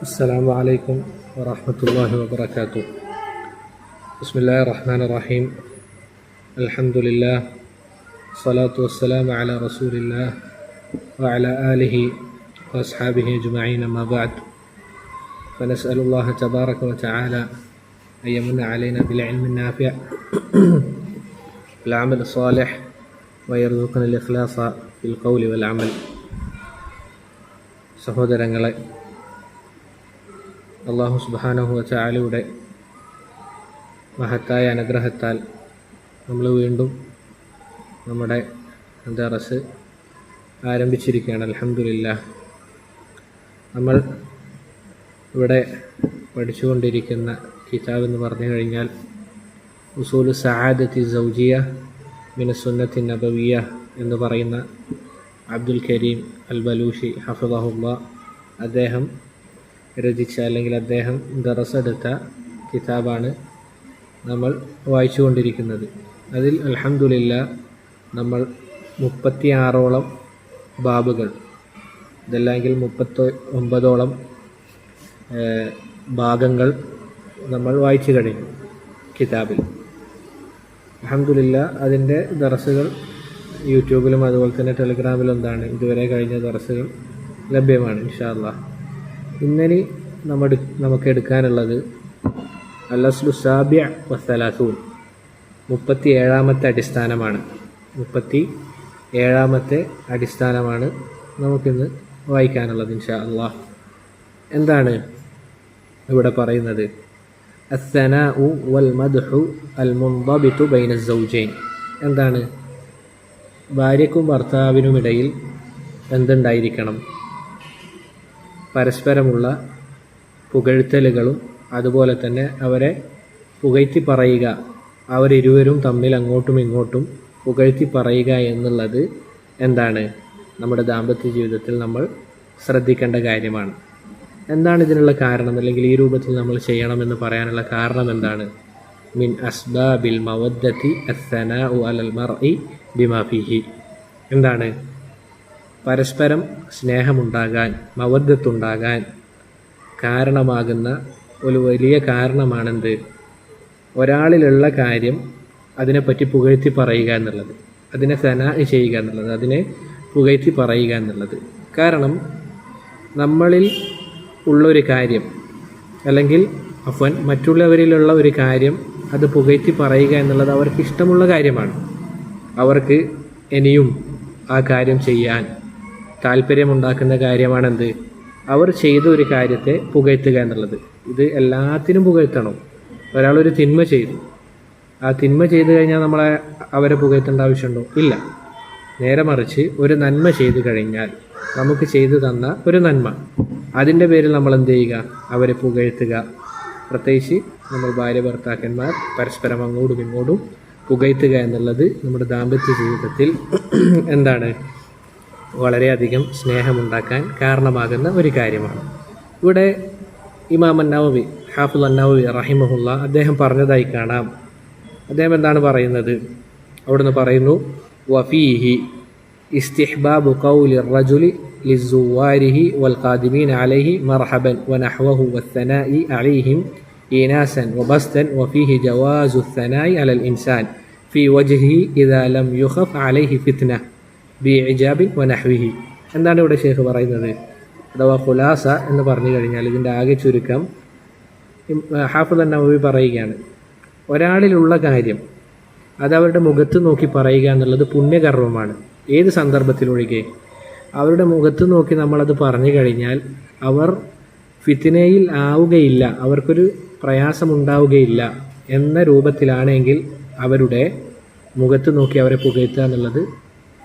السلام عليكم ورحمة الله وبركاته. بسم الله الرحمن الرحيم. الحمد لله والصلاة والسلام على رسول الله وعلى آله وأصحابه أجمعين. أما بعد، فنسأل الله تبارك وتعالى أن يمن علينا بالعلم النافع والعمل الصالح ويرزقنا الإخلاص في القول والعمل. സഹോദരങ്ങളെ, അല്ലാഹു സുബ്ഹാനഹു വ തആലയുടെ മഹത്തായ അനുഗ്രഹത്താൽ നമ്മൾ വീണ്ടും നമ്മുടെ ദർസ് ആരംഭിച്ചിരിക്കുകയാണ്. അൽഹംദുലില്ലാഹ്. നമ്മൾ ഇവിടെ പഠിച്ചുകൊണ്ടിരിക്കുന്ന കിതാബ് എന്ന് പറഞ്ഞു കഴിഞ്ഞാൽ ഉസൂലു സആദത്തി സൗജിയ മിന സുന്നത്തി നബവിയ എന്ന് പറയുന്ന അബ്ദുൽ കരീം അൽ ബലൂഷി ഹഫിളഹുല്ലാ അദ്ദേഹം രചിച്ച അല്ലെങ്കിൽ അദ്ദേഹം ദറസെടുത്ത കിതാബാണ് നമ്മൾ വായിച്ചുകൊണ്ടിരിക്കുന്നത്. അതിൽ അൽഹംദുലില്ലാഹ് നമ്മൾ 36ഓളം ബാബുകൾ, ഇതല്ലെങ്കിൽ 39ഓളം ഭാഗങ്ങൾ നമ്മൾ വായിച്ചു കഴിഞ്ഞു കിതാബിൽ. അൽഹംദുലില്ലാഹ് അതിൻ്റെ ദറസുകൾ യൂട്യൂബിലും അതുപോലെ തന്നെ ടെലിഗ്രാമിലും ഇതുവരെ കഴിഞ്ഞ ദർസുകൾ ലഭ്യമാണ്. ഇൻഷാ അല്ലാഹ്. ഇന്നലെ നമുക്ക് എടുക്കാനുള്ളത് അൽ-അസ്ലു സാബിഅ വസ്സലാസൂൻ, 37ാമത്തെ അടിസ്ഥാനമാണ്. 37ാമത്തെ അടിസ്ഥാനമാണ് നമുക്കിന്ന് വായിക്കാനുള്ളത് ഇൻഷാ അല്ലാഹ്. എന്താണ് ഇവിടെ പറയുന്നത്? അസ്സനാഉ വൽ മദ്ഹു അൽ മുൻദബിതു ബൈന അസ്സൗജൈൻ. എന്താണ്? ഭാര്യയ്ക്കും ഭർത്താവിനുമിടയിൽ എന്തുണ്ടായിരിക്കണം? പരസ്പരമുള്ള പുകഴ്ത്തലുകളും അതുപോലെ തന്നെ അവരെ പുകഴ്ത്തി പറയുക, അവരിരുവരും തമ്മിൽ അങ്ങോട്ടും ഇങ്ങോട്ടും പുകഴ്ത്തി പറയുക എന്നുള്ളത് എന്താണ്? നമ്മുടെ ദാമ്പത്യ ജീവിതത്തിൽ നമ്മൾ ശ്രദ്ധിക്കേണ്ട കാര്യമാണ്. എന്താണ് ഇതിനുള്ള കാരണം, അല്ലെങ്കിൽ ഈ രൂപത്തിൽ നമ്മൾ ചെയ്യണമെന്ന് പറയാനുള്ള കാരണം എന്താണ്? മിൻ അസ്ബാബിൽ മവദ്ദത്തി അസ്സനാഉ അലൽ മർഇ ബിമാ ഫീഹി. എന്താണ്? പരസ്പരം സ്നേഹമുണ്ടാകാൻ, മവദ്ദത്തുണ്ടാകാൻ കാരണമാകുന്ന ഒരു വലിയ കാരണമാണെന്ത്? ഒരാളിലുള്ള കാര്യം അതിനെപ്പറ്റി പുകഴ്ത്തി പറയുക എന്നുള്ളത്, അതിനെ സനാ ചെയ്യുക എന്നുള്ളത്, അതിനെ പുകഴ്ത്തി പറയുക എന്നുള്ളത്. കാരണം നമ്മളിൽ ഉള്ളൊരു കാര്യം അല്ലെങ്കിൽ മറ്റുള്ളവരിലുള്ള ഒരു കാര്യം അത് പുകഴ്ത്തി പറയുക എന്നുള്ളത് അവർക്ക് ഇഷ്ടമുള്ള കാര്യമാണ്. അവർക്ക് ഇനിയും ആ കാര്യം ചെയ്യാൻ താല്പര്യമുണ്ടാക്കുന്ന കാര്യമാണെന്ത്? അവർ ചെയ്ത ഒരു കാര്യത്തെ പുകഴ്ത്തുക എന്നുള്ളത്. ഇത് എല്ലാത്തിനും പുകഴ്ത്തണം. ഒരാളൊരു തിന്മ ചെയ്തു, ആ തിന്മ ചെയ്തു കഴിഞ്ഞാൽ അവരെ പുകഴ്ത്തേണ്ട ആവശ്യമുണ്ടോ? ഇല്ല. നേരെ മറിച്ച് ഒരു നന്മ ചെയ്തു കഴിഞ്ഞാൽ, നമുക്ക് ചെയ്തു തന്ന ഒരു നന്മ, അതിൻ്റെ പേരിൽ നമ്മൾ എന്ത് ചെയ്യുക? അവരെ പുകഴ്ത്തുക. പ്രത്യേകിച്ച് നമ്മൾ ഭാര്യ ഭർത്താക്കന്മാർ പരസ്പരം അങ്ങോട്ടും ഇങ്ങോട്ടും പുകഴ്ത്തുക എന്നുള്ളത് നമ്മുടെ ദാമ്പത്യ ജീവിതത്തിൽ എന്താണ്? വളരെയധികം സ്നേഹമുണ്ടാക്കാൻ കാരണമാകുന്ന ഒരു കാര്യമാണ്. ഇവിടെ ഇമാം അന്നവവി ഹാഫിള് അന്നവവി റഹിമഹുല്ലാ അദ്ദേഹം പറഞ്ഞതായി കാണാം. അദ്ദേഹം എന്താണ് പറയുന്നത്? അവിടുന്ന് പറയുന്നു, വഫീഹി ഇസ്തിഹ്ബാബു ഖൗലി റജുലി ലിസ്സുവാരിഹി വൽ ഖാദിമീന അലൈഹി മർഹബൻ വനഹ്വഹു വസ്സനാഇ അലൈഹിം ഈനാസൻ വബസ്തൻ വഫീഹി ജവാസു الثനാഇ അലൽ ഇൻസാൻ ഫി വജ്ഹിഹി ഇദാ ലം യുഖഫ് അലൈഹി ഫിത്ന ബിഇജാബിൻ വനഹ്വിഹി. എന്താണ് ഇവിടെ ഷെയ്ഖ് പറയുന്നത്? അഥവാ ഖുലാസ എന്ന് പറഞ്ഞു കഴിഞ്ഞാൽ ഇതിൻ്റെ ആകെ ചുരുക്കം ഹാഫിള് അന്നവവി പറയുകയാണ്, ഒരാളിലുള്ള കാര്യം അത് അവരുടെ മുഖത്ത് നോക്കി പറയുക എന്നുള്ളത് പുണ്യകർമ്മമാണ്. ഏത് സന്ദർഭത്തിലൊഴികെ അവരുടെ മുഖത്ത് നോക്കി നമ്മളത് പറഞ്ഞു കഴിഞ്ഞാൽ അവർ ഫിത്നയിൽ ആവുകയില്ല, അവർക്കൊരു പ്രയാസമുണ്ടാവുകയില്ല എന്ന രൂപത്തിലാണെങ്കിൽ അവരുടെ മുഖത്ത് നോക്കി അവരെ പുകഴ്ത്തുക എന്നുള്ളത്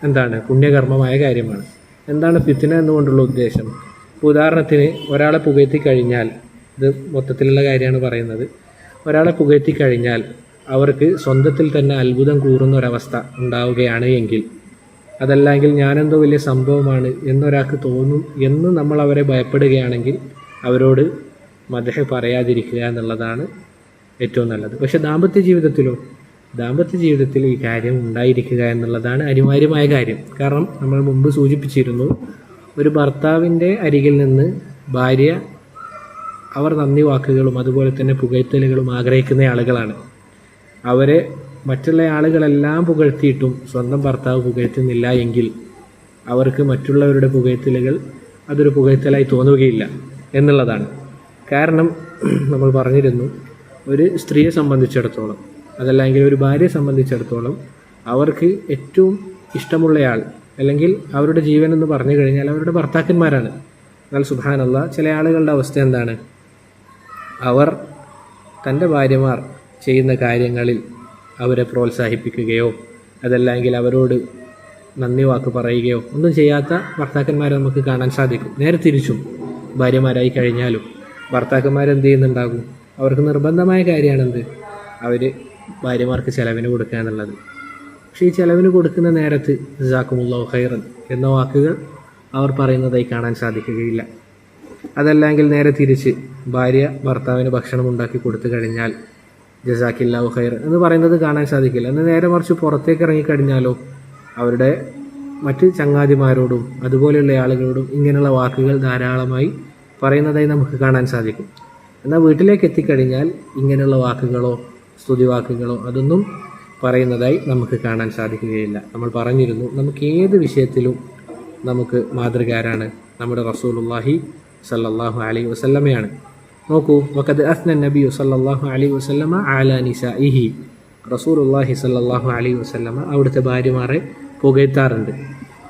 എന്താണ്? പുണ്യകർമ്മമായ കാര്യമാണ്. എന്താണ് ഫിത്ന എന്നുകൊണ്ടുള്ള ഉദ്ദേശം? ഉദാഹരണത്തിന് ഒരാളെ പുകഴ്ത്തി കഴിഞ്ഞാൽ, ഇത് മൊത്തത്തിലുള്ള കാര്യമാണ് പറയുന്നത്, ഒരാളെ പുകഴ്ത്തി കഴിഞ്ഞാൽ അവർക്ക് സ്വന്തത്തിൽ തന്നെ അത്ഭുതം കൂറുന്ന ഒരവസ്ഥ ഉണ്ടാവുകയാണ് എങ്കിൽ, അതല്ലെങ്കിൽ ഞാനെന്തോ വലിയ സംഭവമാണ് എന്നൊരാൾക്ക് തോന്നും എന്ന് നമ്മൾ അവരെ ഭയപ്പെടുകയാണെങ്കിൽ അവരോട് മദ്ഹ് പറയാതിരിക്കുക എന്നുള്ളതാണ് ഏറ്റവും നല്ലത്. പക്ഷെ ദാമ്പത്യ ജീവിതത്തിൽ ഈ കാര്യം ഉണ്ടായിരിക്കുക എന്നുള്ളതാണ് അനിവാര്യമായ കാര്യം. കാരണം നമ്മൾ മുമ്പ് സൂചിപ്പിച്ചിരുന്നു, ഒരു ഭർത്താവിൻ്റെ അരികിൽ നിന്ന് ഭാര്യ അവർ നന്ദി വാക്കുകളും അതുപോലെ തന്നെ പുകഴ്ത്തലുകളും ആഗ്രഹിക്കുന്ന ആളുകളാണ്. അവരെ മറ്റുള്ള ആളുകളെല്ലാം പുകഴ്ത്തിയിട്ടും സ്വന്തം ഭർത്താവ് പുകഴ്ത്തുന്നില്ല എങ്കിൽ അവർക്ക് മറ്റുള്ളവരുടെ പുകഴ്ത്തലുകൾ അതൊരു പുകഴ്ത്തലായി തോന്നുകയില്ല എന്നുള്ളതാണ്. കാരണം നമ്മൾ പറഞ്ഞിരുന്നു, ഒരു സ്ത്രീയെ സംബന്ധിച്ചിടത്തോളം അതല്ലെങ്കിൽ ഒരു ഭാര്യയെ സംബന്ധിച്ചിടത്തോളം അവർക്ക് ഏറ്റവും ഇഷ്ടമുള്ളയാൾ അല്ലെങ്കിൽ അവരുടെ ജീവൻ എന്ന് പറഞ്ഞു കഴിഞ്ഞാൽ അവരുടെ ഭർത്താക്കന്മാരാണ്. എന്നാൽ സുബ്ഹാനല്ലാഹ്, ചില ആളുകളുടെ അവസ്ഥ എന്താണ്? അവർ തൻ്റെ ഭാര്യമാർ ചെയ്യുന്ന കാര്യങ്ങളിൽ അവരെ പ്രോത്സാഹിപ്പിക്കുകയോ അതല്ലെങ്കിൽ അവരോട് നന്ദി വാക്ക് പറയുകയോ ഒന്നും ചെയ്യാത്ത ഭർത്താക്കന്മാരെ നമുക്ക് കാണാൻ സാധിക്കും. നേരെ തിരിച്ചും ഭാര്യമാരായി കഴിഞ്ഞാലും ഭർത്താക്കന്മാരെന്ത് ചെയ്യുന്നുണ്ടാകും? അവർക്ക് നിർബന്ധമായ കാര്യമാണെന്ത്? അവർ ഭാര്യമാർക്ക് ചെലവിന് കൊടുക്കുക എന്നുള്ളത്. പക്ഷേ ഈ ചെലവിന് കൊടുക്കുന്ന നേരത്ത് ജസാക്കുമുല്ലാഹു ഖൈറൻ എന്ന വാക്കുകൾ അവർ പറയുന്നതായി കാണാൻ സാധിക്കുകയില്ല. അതല്ലെങ്കിൽ നേരെ തിരിച്ച് ഭാര്യ ഭർത്താവിന് ഭക്ഷണം ഉണ്ടാക്കി കൊടുത്തു കഴിഞ്ഞാൽ ജസാക്കില്ലാഹു ഖൈറൻ എന്ന് പറയുന്നത് കാണാൻ സാധിക്കില്ല. എന്നാൽ നേരെ മറിച്ച് പുറത്തേക്ക് ഇറങ്ങിക്കഴിഞ്ഞാലോ അവരുടെ മറ്റ് ചങ്ങാതിമാരോടും അതുപോലെയുള്ള ആളുകളോടും ഇങ്ങനെയുള്ള വാക്കുകൾ ധാരാളമായി പറയുന്നതായി നമുക്ക് കാണാൻ സാധിക്കും. എന്നാൽ വീട്ടിലേക്ക് എത്തിക്കഴിഞ്ഞാൽ ഇങ്ങനെയുള്ള വാക്കുകളോ സ്തുതിവാക്കുകളോ അതൊന്നും പറയുന്നതായി നമുക്ക് കാണാൻ സാധിക്കുകയില്ല. നമ്മൾ പറഞ്ഞിരുന്നു, നമുക്ക് ഏത് വിഷയത്തിലും നമുക്ക് മാതൃകാരാണ് നമ്മുടെ റസൂലുള്ളാഹി സല്ലല്ലാഹു അലൈഹി വസല്ലമയാണ്. നോക്കൂ, വഖദ് അസ്ന നബി സല്ലല്ലാഹു അലൈഹി വസല്ലമ അലാ നിസാഇഹി. റസൂലുള്ളാഹി സല്ലല്ലാഹു അലൈഹി വസല്ലമ അവിടുത്തെ ഭാര്യമാരെ പുകഴ്ത്താറുണ്ട്.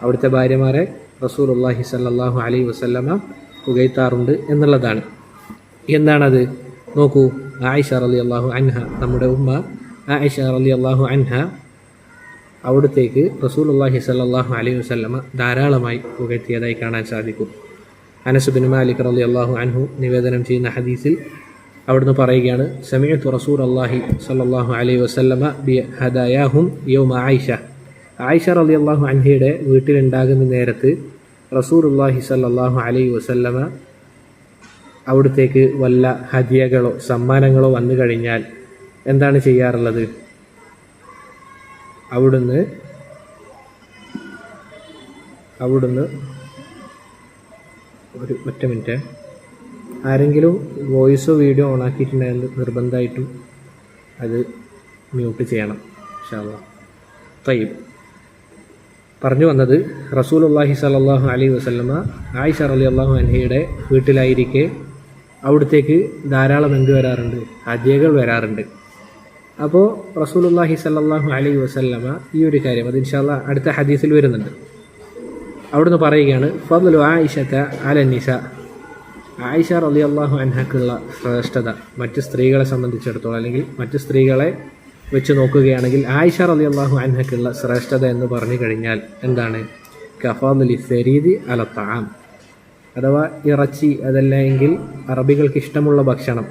അവിടുത്തെ ഭാര്യമാരെ റസൂലുള്ളാഹി സല്ലല്ലാഹു അലൈഹി വസല്ലമ പുകഴ്ത്താറുണ്ട് എന്നുള്ളതാണ്. എന്താണത്? നോക്കൂ, ആയിഷ റളിയല്ലാഹു അൻഹ, നമ്മുടെ ഉമ്മ ആയിഷ റളിയല്ലാഹു അൻഹ അവിടത്തേക്ക് റസൂലുള്ളാഹി സ്വല്ലല്ലാഹു അലൈഹി വസല്ലമ ധാരാളമായി പുകഴ്ത്തിയതായി കാണാൻ സാധിക്കും. അനസ് ബിൻ മാലിക് റളിയല്ലാഹു അൻഹു നിവേദനം ചെയ്യുന്ന ഹദീസിൽ അവിടുന്ന് പറയുകയാണ്, സമീഅതു റസൂലല്ലാഹി സ്വല്ലല്ലാഹു അലൈഹി വസല്ലമ ബി ഹദായാഹും യൗമ ആയിഷ. ആയിഷ റളിയല്ലാഹു അൻഹയുടെ വീട്ടിലുണ്ടാകുന്ന നേരത്ത് റസൂലുള്ളാഹി സ്വല്ലല്ലാഹു അലൈഹി വസല്ലമ അവിടത്തേക്ക് വല്ല ഹദിയകളോ സമ്മാനങ്ങളോ വന്നു കഴിഞ്ഞാൽ എന്താണ് ചെയ്യാറുള്ളത്? അവിടുന്ന് ഒറ്റ മിനിറ്റ്, ആരെങ്കിലും വോയിസോ വീഡിയോ ഓണാക്കിയിട്ടുണ്ടെങ്കിൽ നിർബന്ധമായിട്ടും അത് മ്യൂട്ട് ചെയ്യണം ഇൻഷാ അല്ലാഹ്. തയ്യിബ്, പറഞ്ഞു വന്നത്, റസൂലുള്ളാഹി സ്വല്ലല്ലാഹു അലൈഹി വസല്ലമ ആയിഷ റളിയല്ലാഹു അൻഹയുടെ വീട്ടിലായിരിക്കെ അവിടത്തേക്ക് ധാരാളം എന്ത് വരാറുണ്ട്? ഹദിയകൾ വരാറുണ്ട്. അപ്പോൾ റസൂലുള്ളാഹി സ്വല്ലല്ലാഹു അലൈഹി വസല്ലമ ഈ ഒരു കാര്യം അത് ഇൻഷാ അല്ലാഹ് അടുത്ത ഹദീസിൽ വരുന്നുണ്ട്. അവിടുന്ന് പറയുകയാണ്, ഫദ്ലു ആയിഷത അല നിസ. ആയിഷ റളിയല്ലാഹു അൻഹക്കുള്ള ശ്രേഷ്ഠത മറ്റ് സ്ത്രീകളെ സംബന്ധിച്ചിടത്തോളം അല്ലെങ്കിൽ മറ്റ് സ്ത്രീകളെ വെച്ച് നോക്കുകയാണെങ്കിൽ ആയിഷ റളിയല്ലാഹു അൻഹക്കുള്ള ശ്രേഷ്ഠത എന്ന് പറഞ്ഞു കഴിഞ്ഞാൽ എന്താണ്? കഫാദുലി സരീദി അല തആം, അഥവാ ഇറച്ചി, അതല്ലെങ്കിൽ അറബികൾക്ക് ഇഷ്ടമുള്ള ഭക്ഷണം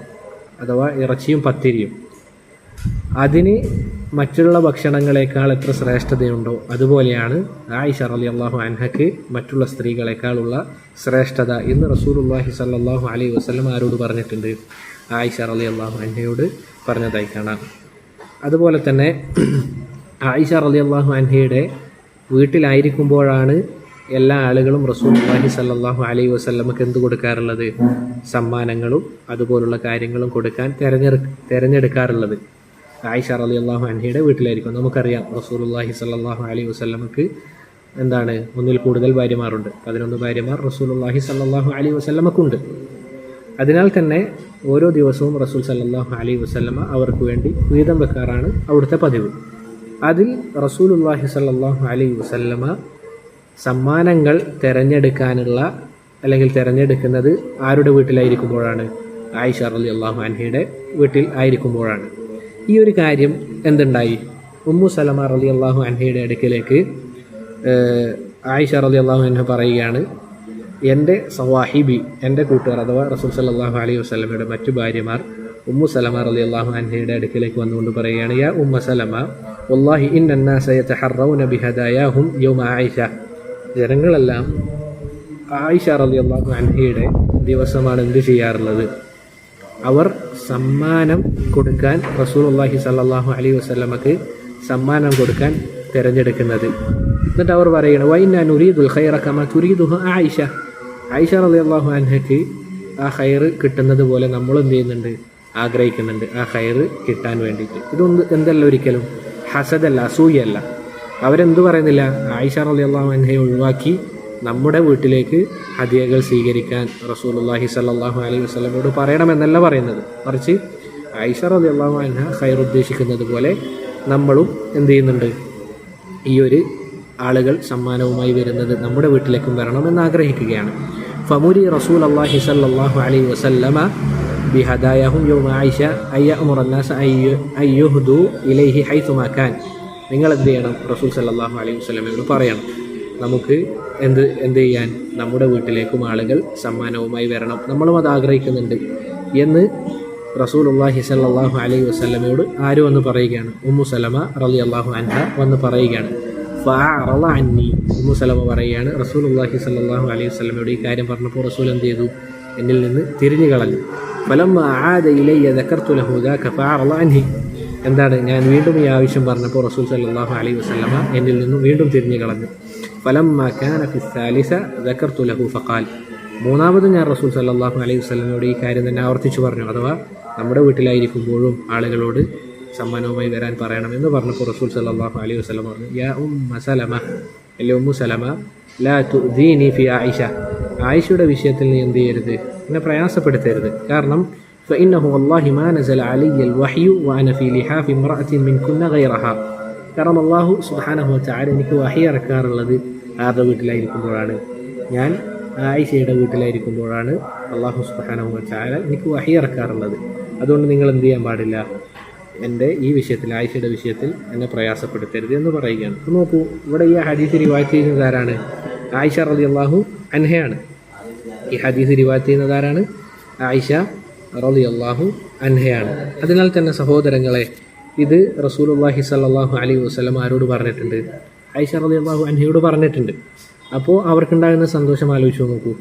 അഥവാ ഇറച്ചിയും പത്തിരിയും, അതിന് മറ്റുള്ള ഭക്ഷണങ്ങളെക്കാൾ എത്ര ശ്രേഷ്ഠതയുണ്ടോ അതുപോലെയാണ് ആയിഷ റളിയല്ലാഹു അൻഹക്ക് മറ്റുള്ള സ്ത്രീകളെക്കാളുള്ള ശ്രേഷ്ഠത എന്ന് റസൂലുള്ളാഹി സ്വല്ലല്ലാഹു അലൈഹി വസല്ലം ആരോട് പറഞ്ഞിട്ടുണ്ട്? ആയിഷ റളിയല്ലാഹു അൻഹയോട് പറഞ്ഞതായി കാണാം. അതുപോലെ തന്നെ ആയിഷ റളിയല്ലാഹു അൻഹയുടെ വീട്ടിലായിരിക്കുമ്പോഴാണ് എല്ലാ ആളുകളും റസൂലുള്ളാഹി സ്വല്ലല്ലാഹു അലൈഹി വസല്ലമക്ക് എന്ത് കൊടുക്കാറുള്ളത്? സമ്മാനങ്ങളും അതുപോലുള്ള കാര്യങ്ങളും കൊടുക്കാൻ തിരഞ്ഞെടുക്കാറുള്ളത് ആയിഷ റളിയല്ലാഹു അൻഹയുടെ വീട്ടിലായിരിക്കും. നമുക്കറിയാം റസൂലുള്ളാഹി സ്വല്ലല്ലാഹു അലൈഹി വസല്ലമക്ക് എന്താണ് ഒന്നിൽ കൂടുതൽ ഭാര്യമാരുണ്ട്. 11 ഭാര്യമാർ റസൂലുള്ളാഹി സ്വല്ലല്ലാഹു അലൈഹി വസല്ലമക്കുണ്ട്. അതിനാൽ തന്നെ ഓരോ ദിവസവും റസൂൽ സ്വല്ലല്ലാഹു അലൈഹി വസല്ലമ അവർക്ക് വേണ്ടി വീതം വെക്കാറാണ് അവിടുത്തെ പതിവ്. അതിൽ റസൂലുള്ളാഹി സ്വല്ലല്ലാഹു അലൈഹി വസല്ലമ സമ്മാനങ്ങൾ തിരഞ്ഞെടുക്കുന്നത് ആരുടെ വീട്ടിലായിരിക്കുമ്പോഴാണ്? ആയിഷ റളിയല്ലാഹു അൻഹയുടെ വീട്ടിൽ ആയിരിക്കുമ്പോഴാണ്. ഈ ഒരു കാര്യം എന്തുണ്ടായി? ഉമ്മു സലമ റളിയല്ലാഹു അൻഹയുടെ അടുക്കലേക്ക് ആയിഷ റളിയല്ലാഹു അൻഹ പറയുകയാണ്, എൻ്റെ സവാഹിബി, എൻ്റെ കൂട്ടുകാർ അഥവാ റസൂൽ സല്ലല്ലാഹു അലൈഹി വസല്ലമയുടെ മറ്റു ഭാര്യമാർ ഉമ്മു സലമ റളിയല്ലാഹു അൻഹയുടെ അടുക്കലേക്ക് വന്നുകൊണ്ട് പറയുകയാണ്, യാ ഉമ്മ സലമ വല്ലാഹി ഇന്നന്നാസ യതഹറൗന ബിഹദായാഹും യൗമ ആയിഷ. ജനങ്ങളെല്ലാം ആയിഷ റളിയല്ലാഹു അൻഹയുടെ ദിവസമാണ് എന്ത് ചെയ്യാറുള്ളത്? അവർ സമ്മാനം കൊടുക്കാൻ റസൂലുള്ളാഹി സ്വല്ലല്ലാഹു അലൈഹി വസല്ലമക്ക് സമ്മാനം കൊടുക്കാൻ തിരഞ്ഞെടുക്കുന്നത്. എന്നിട്ട് അവർ പറയുന്നത്, വൈന്നാ നുരീദുൽ ഖൈറ കമാ തുരീദുഹു ആയിഷ. ആയിഷ റളിയല്ലാഹു അൻഹയ്ക്ക് ആ ഖൈറ് കിട്ടുന്നത് പോലെ നമ്മൾ എന്ത് ചെയ്യുന്നുണ്ട്, ആഗ്രഹിക്കുന്നുണ്ട് ആ ഖൈറ് കിട്ടാൻ വേണ്ടിയിട്ട്. ഇതൊന്നും എന്തല്ല ഒരിക്കലും ഹസദല്ല, അസൂയല്ല. അവരെന്തു പറയുന്നില്ല, ആയിഷ റളിയല്ലാഹു അൻഹയെ ഒഴിവാക്കി നമ്മുടെ വീട്ടിലേക്ക് ഹദിയകൾ സ്വീകരിക്കാൻ റസൂലുള്ളാഹി സ്വല്ലല്ലാഹു അലൈഹി വസല്ലമയോട് പറയണമെന്നല്ല പറയുന്നത്. മറിച്ച് ആയിഷ റളിയല്ലാഹു അൻഹ ഖൈർ ഉദ്ദേശിക്കുന്നത് പോലെ നമ്മളും എന്ത് ചെയ്യുന്നുണ്ട്, ഈ ഒരു ആളുകൾ സമ്മാനവുമായി വരുന്നത് നമ്മുടെ വീട്ടിലേക്കും വരണമെന്ന് ആഗ്രഹിക്കുകയാണ്. ഫമുരി റസൂൽ അള്ളാഹി സല്ലല്ലാഹു അലൈഹി വസല്ലമ ബിഹദായഹും യൗമ ആയിഷ അയ്യഅ്മുറ അന്നാസ അയ്യുഹ്ദു ഇലൈഹി ഹൈസുമാ കാൻ. നിങ്ങൾ എന്ത് ചെയ്യണം, റസൂൽ സല്ലല്ലാഹു അലൈഹി വസല്ലമയോട് പറയണം, നമുക്ക് എന്ത് ചെയ്യാൻ, നമ്മുടെ വീട്ടിലേക്കും ആളുകൾ സമ്മാനവുമായി വരണം, നമ്മളും അത് ആഗ്രഹിക്കുന്നുണ്ട് എന്ന് റസൂലുള്ളാഹി സ്വല്ലല്ലാഹു അലൈഹി വസല്ലമയോട് ആര് വന്ന് പറയുകയാണ്, ഉമ്മു സലമ റളിയല്ലാഹു അൻഹ വന്ന് പറയുകയാണ്. ഫഅറള അന്നി, ഉമ്മു സലമ പറയുകയാണ്, റസൂലുള്ളാഹി സ്വല്ലല്ലാഹു അലൈഹി വസല്ലമയോട് ഈ കാര്യം പറഞ്ഞപ്പോൾ റസൂൽ എന്ത് ചെയ്തു, എന്നിൽ നിന്ന് തിരിഞ്ഞു കളഞ്ഞു. ഫലമ്മ ആഅദ ഇലയ്യ ദക്കർതു ലഹു ദാക ഫഅറള അൻഹി. എന്താണ്, ഞാൻ വീണ്ടും ഈ ആവശ്യം പറഞ്ഞപ്പോൾ റസൂൽ സല്ലല്ലാഹു അലൈഹി വസല്ലമ എന്നിൽ നിന്നും വീണ്ടും തിരിഞ്ഞു കളഞ്ഞു. ഫലമ്മ കാന ഫി الثالث ദക്കർതു ലഹു ഫഖാൽ. മൂന്നാമത് ഞാൻ റസൂൽ സല്ലല്ലാഹു അലൈഹി വസല്ലമയോട് ഈ കാര്യം തന്നെ ആവർത്തിച്ചു പറഞ്ഞു, അഥവാ നമ്മുടെ വീട്ടിലായിരിക്കുമ്പോഴും ആളുകളോട് സമ്മാനവുമായി വരാൻ പറയണമെന്ന് പറഞ്ഞപ്പോൾ റസൂൽ സല്ലല്ലാഹു അലൈഹി വസല്ലം പറഞ്ഞു, യാ ഉമ്മ സലമ, അല്ലെ ഉമ്മു സലമ, ലാ തുദീനി ഫി ആയിഷ, ആയിഷയുടെ വിഷയത്തിൽ നീ എന്ത് ചെയ്യരുത്, എന്നെ പ്രയാസപ്പെടുത്തരുത്. കാരണം ഫഇന്നഹു വല്ലാഹി മാ നസല അലയ്യ അൽവഹ്യു വഅന ഫീ ലിഹാഫി ഇംറഅത്തിൻ മിൻകുന്ന ഗൈറഹാ. കാരണം അല്ലാഹു സുബ്ഹാനഹു വതആല എനിക്ക് വഹി ഇറക്കാറുള്ളത് ആരുടെ വീട്ടിലായിരിക്കുമ്പോഴാണ്, ഞാൻ ആയിഷയുടെ വീട്ടിലായിരിക്കുമ്പോഴാണ് അല്ലാഹു സുബ്ഹാനഹു വതആല എനിക്ക് വഹി ഇറക്കാറുള്ളത്. അതുകൊണ്ട് നിങ്ങൾ എന്ത് ചെയ്യാൻ പാടില്ല, എൻ്റെ ഈ വിഷയത്തിൽ, ആയിഷയുടെ വിഷയത്തിൽ എന്നെ പ്രയാസപ്പെടുത്തരുത് എന്ന് പറയുകയാണ്. നോക്കൂ, ഇവിടെ ഈ ഹദീസ് റിവായത്ത് ചെയ്യുന്നത് ആരാണ്, ആയിഷ റളിയല്ലാഹു അൻഹയാണ്. ഈ ഹദീസ് റിവായത്ത് ചെയ്യുന്നത് ആരാണ്, ആയിഷ റളിയല്ലാഹു അൻഹയാണ്. അതിനാൽ തന്നെ സഹോദരങ്ങളെ, ഇത് റസൂലുള്ളാഹി സ്വല്ലല്ലാഹു അലൈഹി വസല്ലം ആരോട് പറഞ്ഞിട്ടുണ്ട്, ആയിഷ റളിയല്ലാഹു അൻഹയോട് പറഞ്ഞിട്ടുണ്ട്. അപ്പോൾ അവർക്കുണ്ടാകുന്ന സന്തോഷം ആലോചിച്ച് നോക്കൂ.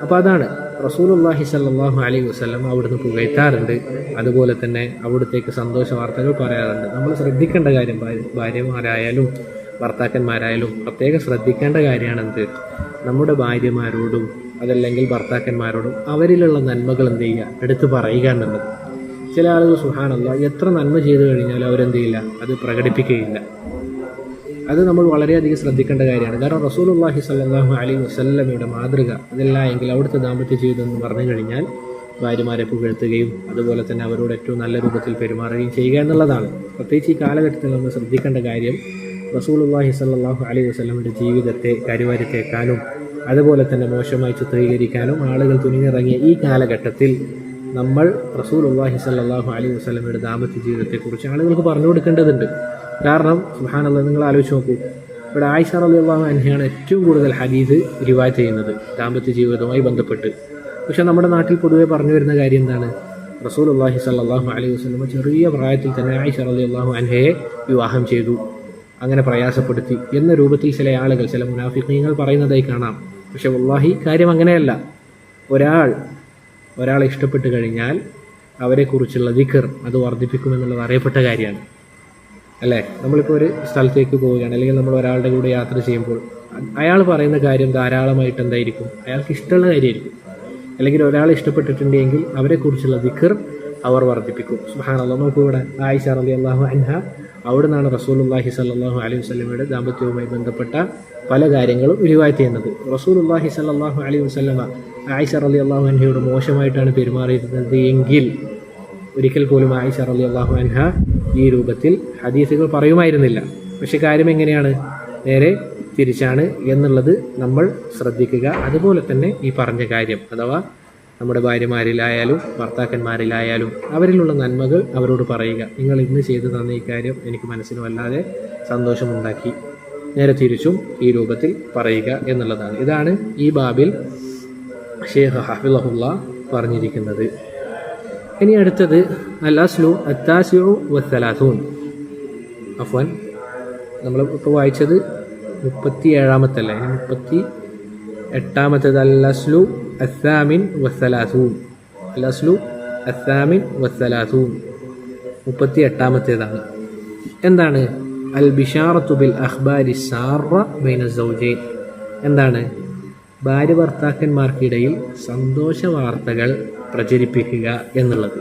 അപ്പോൾ അതാണ് റസൂലുള്ളാഹി സ്വല്ലല്ലാഹു അലൈഹി വസല്ലം അവിടുന്ന് പുകഴ്ത്താറുണ്ട്, അതുപോലെ തന്നെ അവിടുത്തേക്ക് സന്തോഷ വാർത്തകൾ പറയാറുണ്ട്. നമ്മൾ ശ്രദ്ധിക്കേണ്ട കാര്യം, ഭാര്യമാരായാലും ഭർത്താക്കന്മാരായാലും പ്രത്യേകം ശ്രദ്ധിക്കേണ്ട കാര്യമാണെന്ത്, നമ്മുടെ ഭാര്യമാരോടും അതല്ലെങ്കിൽ ഭർത്താക്കന്മാരോടും അവരിലുള്ള നന്മകൾ എന്ത് ചെയ്യുക, എടുത്തു പറയുക എന്നുള്ളത്. ചില ആളുകൾ സുബ്ഹാനല്ലാഹ് എത്ര നന്മ ചെയ്തു കഴിഞ്ഞാലും അവരെന്ത് ചെയ്യില്ല, അത് പ്രകടിപ്പിക്കുകയില്ല. അത് നമ്മൾ വളരെയധികം ശ്രദ്ധിക്കേണ്ട കാര്യമാണ്. കാരണം റസൂലുള്ളാഹി സ്വല്ലല്ലാഹു അലൈഹി വസല്ലമയുടെ മാതൃക അതല്ല എങ്കിൽ അവിടുത്തെ ദാമ്പത്യ ജീവിതം എന്ന് പറഞ്ഞു കഴിഞ്ഞാൽ ഭാര്യമാരെ പുകഴ്ത്തുകയും അതുപോലെ തന്നെ അവരോട് ഏറ്റവും നല്ല രൂപത്തിൽ പെരുമാറുകയും ചെയ്യുക എന്നുള്ളതാണ്. പ്രത്യേകിച്ച് ഈ കാലഘട്ടത്തിൽ നമ്മൾ ശ്രദ്ധിക്കേണ്ട കാര്യം, റസൂലുള്ളാഹി സ്വല്ലല്ലാഹു അലൈഹി വസല്ലമയുടെ ജീവിതത്തെ കരിവാരിത്തേക്കാനും അതുപോലെ തന്നെ മോശമായി ചിത്രീകരിക്കാനും ആളുകൾ തുനിഞ്ഞിറങ്ങിയ ഈ കാലഘട്ടത്തിൽ നമ്മൾ റസൂലുള്ളാഹി സ്വല്ലല്ലാഹു അലൈഹി വസല്ലമയുടെ ദാമ്പത്യ ജീവിതത്തെക്കുറിച്ച് ആളുകൾക്ക് പറഞ്ഞു കൊടുക്കേണ്ടതുണ്ട്. കാരണം സുബ്ഹാനല്ലാഹ്, നിങ്ങൾ ആലോചിച്ച് നോക്കൂ, ഇവിടെ ആയിഷ റളിയല്ലാഹു അൻഹയാണ് ഏറ്റവും കൂടുതൽ ഹദീസ് റിവായത്ത് ചെയ്യുന്നത് ദാമ്പത്യ ജീവിതവുമായി ബന്ധപ്പെട്ട്. പക്ഷെ നമ്മുടെ നാട്ടിൽ പൊതുവെ പറഞ്ഞു വരുന്ന കാര്യം എന്താണ്, റസൂലുള്ളാഹി സ്വല്ലല്ലാഹു അലൈഹി വസല്ലം ചെറിയ പ്രായത്തിൽ തന്നെ ആയിഷ റളിയല്ലാഹു അൻഹയെ വിവാഹം ചെയ്തു, അങ്ങനെ പ്രയാസപ്പെടുത്തി എന്ന രൂപത്തിൽ ചില ആളുകൾ, ചില മുനാഫിഖീങ്ങൾ പറയുന്നതായി കാണാം. പക്ഷെ വല്ലാഹി കാര്യം അങ്ങനെയല്ല. ഒരാളെ ഇഷ്ടപ്പെട്ട് കഴിഞ്ഞാൽ അവരെക്കുറിച്ചുള്ള ദിക്ർ അത് വർദ്ധിപ്പിക്കുമെന്നുള്ളത് അറിയപ്പെട്ട കാര്യമാണ്, അല്ലേ? നമ്മളിപ്പോൾ ഒരു സ്ഥലത്തേക്ക് പോവുകയാണ്, അല്ലെങ്കിൽ നമ്മൾ ഒരാളുടെ കൂടെ യാത്ര ചെയ്യുമ്പോൾ അയാൾ പറയുന്ന കാര്യം ധാരാളമായിട്ട് എന്തായിരിക്കും, അയാൾക്ക് ഇഷ്ടമുള്ള കാര്യമായിരിക്കും. അല്ലെങ്കിൽ ഒരാളെ ഇഷ്ടപ്പെട്ടിട്ടുണ്ടെങ്കിൽ അവരെക്കുറിച്ചുള്ള ദിക്ർ അവർ വർദ്ധിപ്പിക്കും. സുബ്ഹാനല്ലാഹ്, നമുക്ക് ഇവിടെ ആയിഷ റളിയല്ലാഹു അൻഹ അവിടെ നിന്നാണ് റസൂലുള്ളാഹി സ്വല്ലല്ലാഹു അലൈഹി വസല്ലമയുടെ ദാമ്പത്യവുമായി ബന്ധപ്പെട്ട പല കാര്യങ്ങളും റിവായത്ത് ചെയ്യുന്നത്. റസൂലുള്ളാഹി സ്വല്ലല്ലാഹു അലൈഹി വസല്ലമ ആയിഷ റളിയല്ലാഹു അൻഹയോട് മോശമായിട്ടാണ് പെരുമാറിയിരുന്നത് എങ്കിൽ ഒരിക്കൽ പോലും ആയിഷ റളിയല്ലാഹു അൻഹ ഈ രൂപത്തിൽ ഹദീസുകൾ പറയുമായിരുന്നില്ല. പക്ഷെ കാര്യം എങ്ങനെയാണ്, നേരെ തിരിച്ചാണ് എന്നുള്ളത് നമ്മൾ ശ്രദ്ധിക്കുക. അതുപോലെ തന്നെ ഈ പറഞ്ഞ കാര്യം, അഥവാ നമ്മുടെ ഭാര്യമാരിലായാലും ഭർത്താക്കന്മാരിലായാലും അവരിലുള്ള നന്മകൾ അവരോട് പറയുക. നിങ്ങൾ ഇന്ന് ചെയ്തു തന്ന ഈ കാര്യം എനിക്ക് മനസ്സിന് വല്ലാതെ സന്തോഷമുണ്ടാക്കി, നേരെ തിരിച്ചും ഈ രൂപത്തിൽ പറയുക എന്നുള്ളതാണ്. ഇതാണ് ഈ ബാബിൽ ഷെയ്ഖ് ഹഫിളഹുല്ലാഹ് പറഞ്ഞിരിക്കുന്നത്. ഇനി അടുത്തത് അൽ അസ്ലു അത്താസിഉ വസ്സലാസൂൻ. അഫ്വാൻ, നമ്മൾ ഇപ്പോൾ വായിച്ചത് 37-ാമത്തല്ല, 38-ാമത്തേത് അൽ അസ്ലു അസ്സാമിൻ വസ്സലാസൂൻ. അൽ അസ്ലു അസ്സാമിൻ വസ്സലാസൂൻ 38-ാമത്തേതാണ്. എന്താണ്? അൽ ബിഷാറത്തു ബിൽ അഖ്ബാരി സാറ ബൈന സൗജൈൻ. എന്താണ്? ഭാര്യ ഭർത്താക്കന്മാർക്കിടയിൽ സന്തോഷ വാർത്തകൾ പ്രചരിപ്പിക്കുക എന്നുള്ളത്.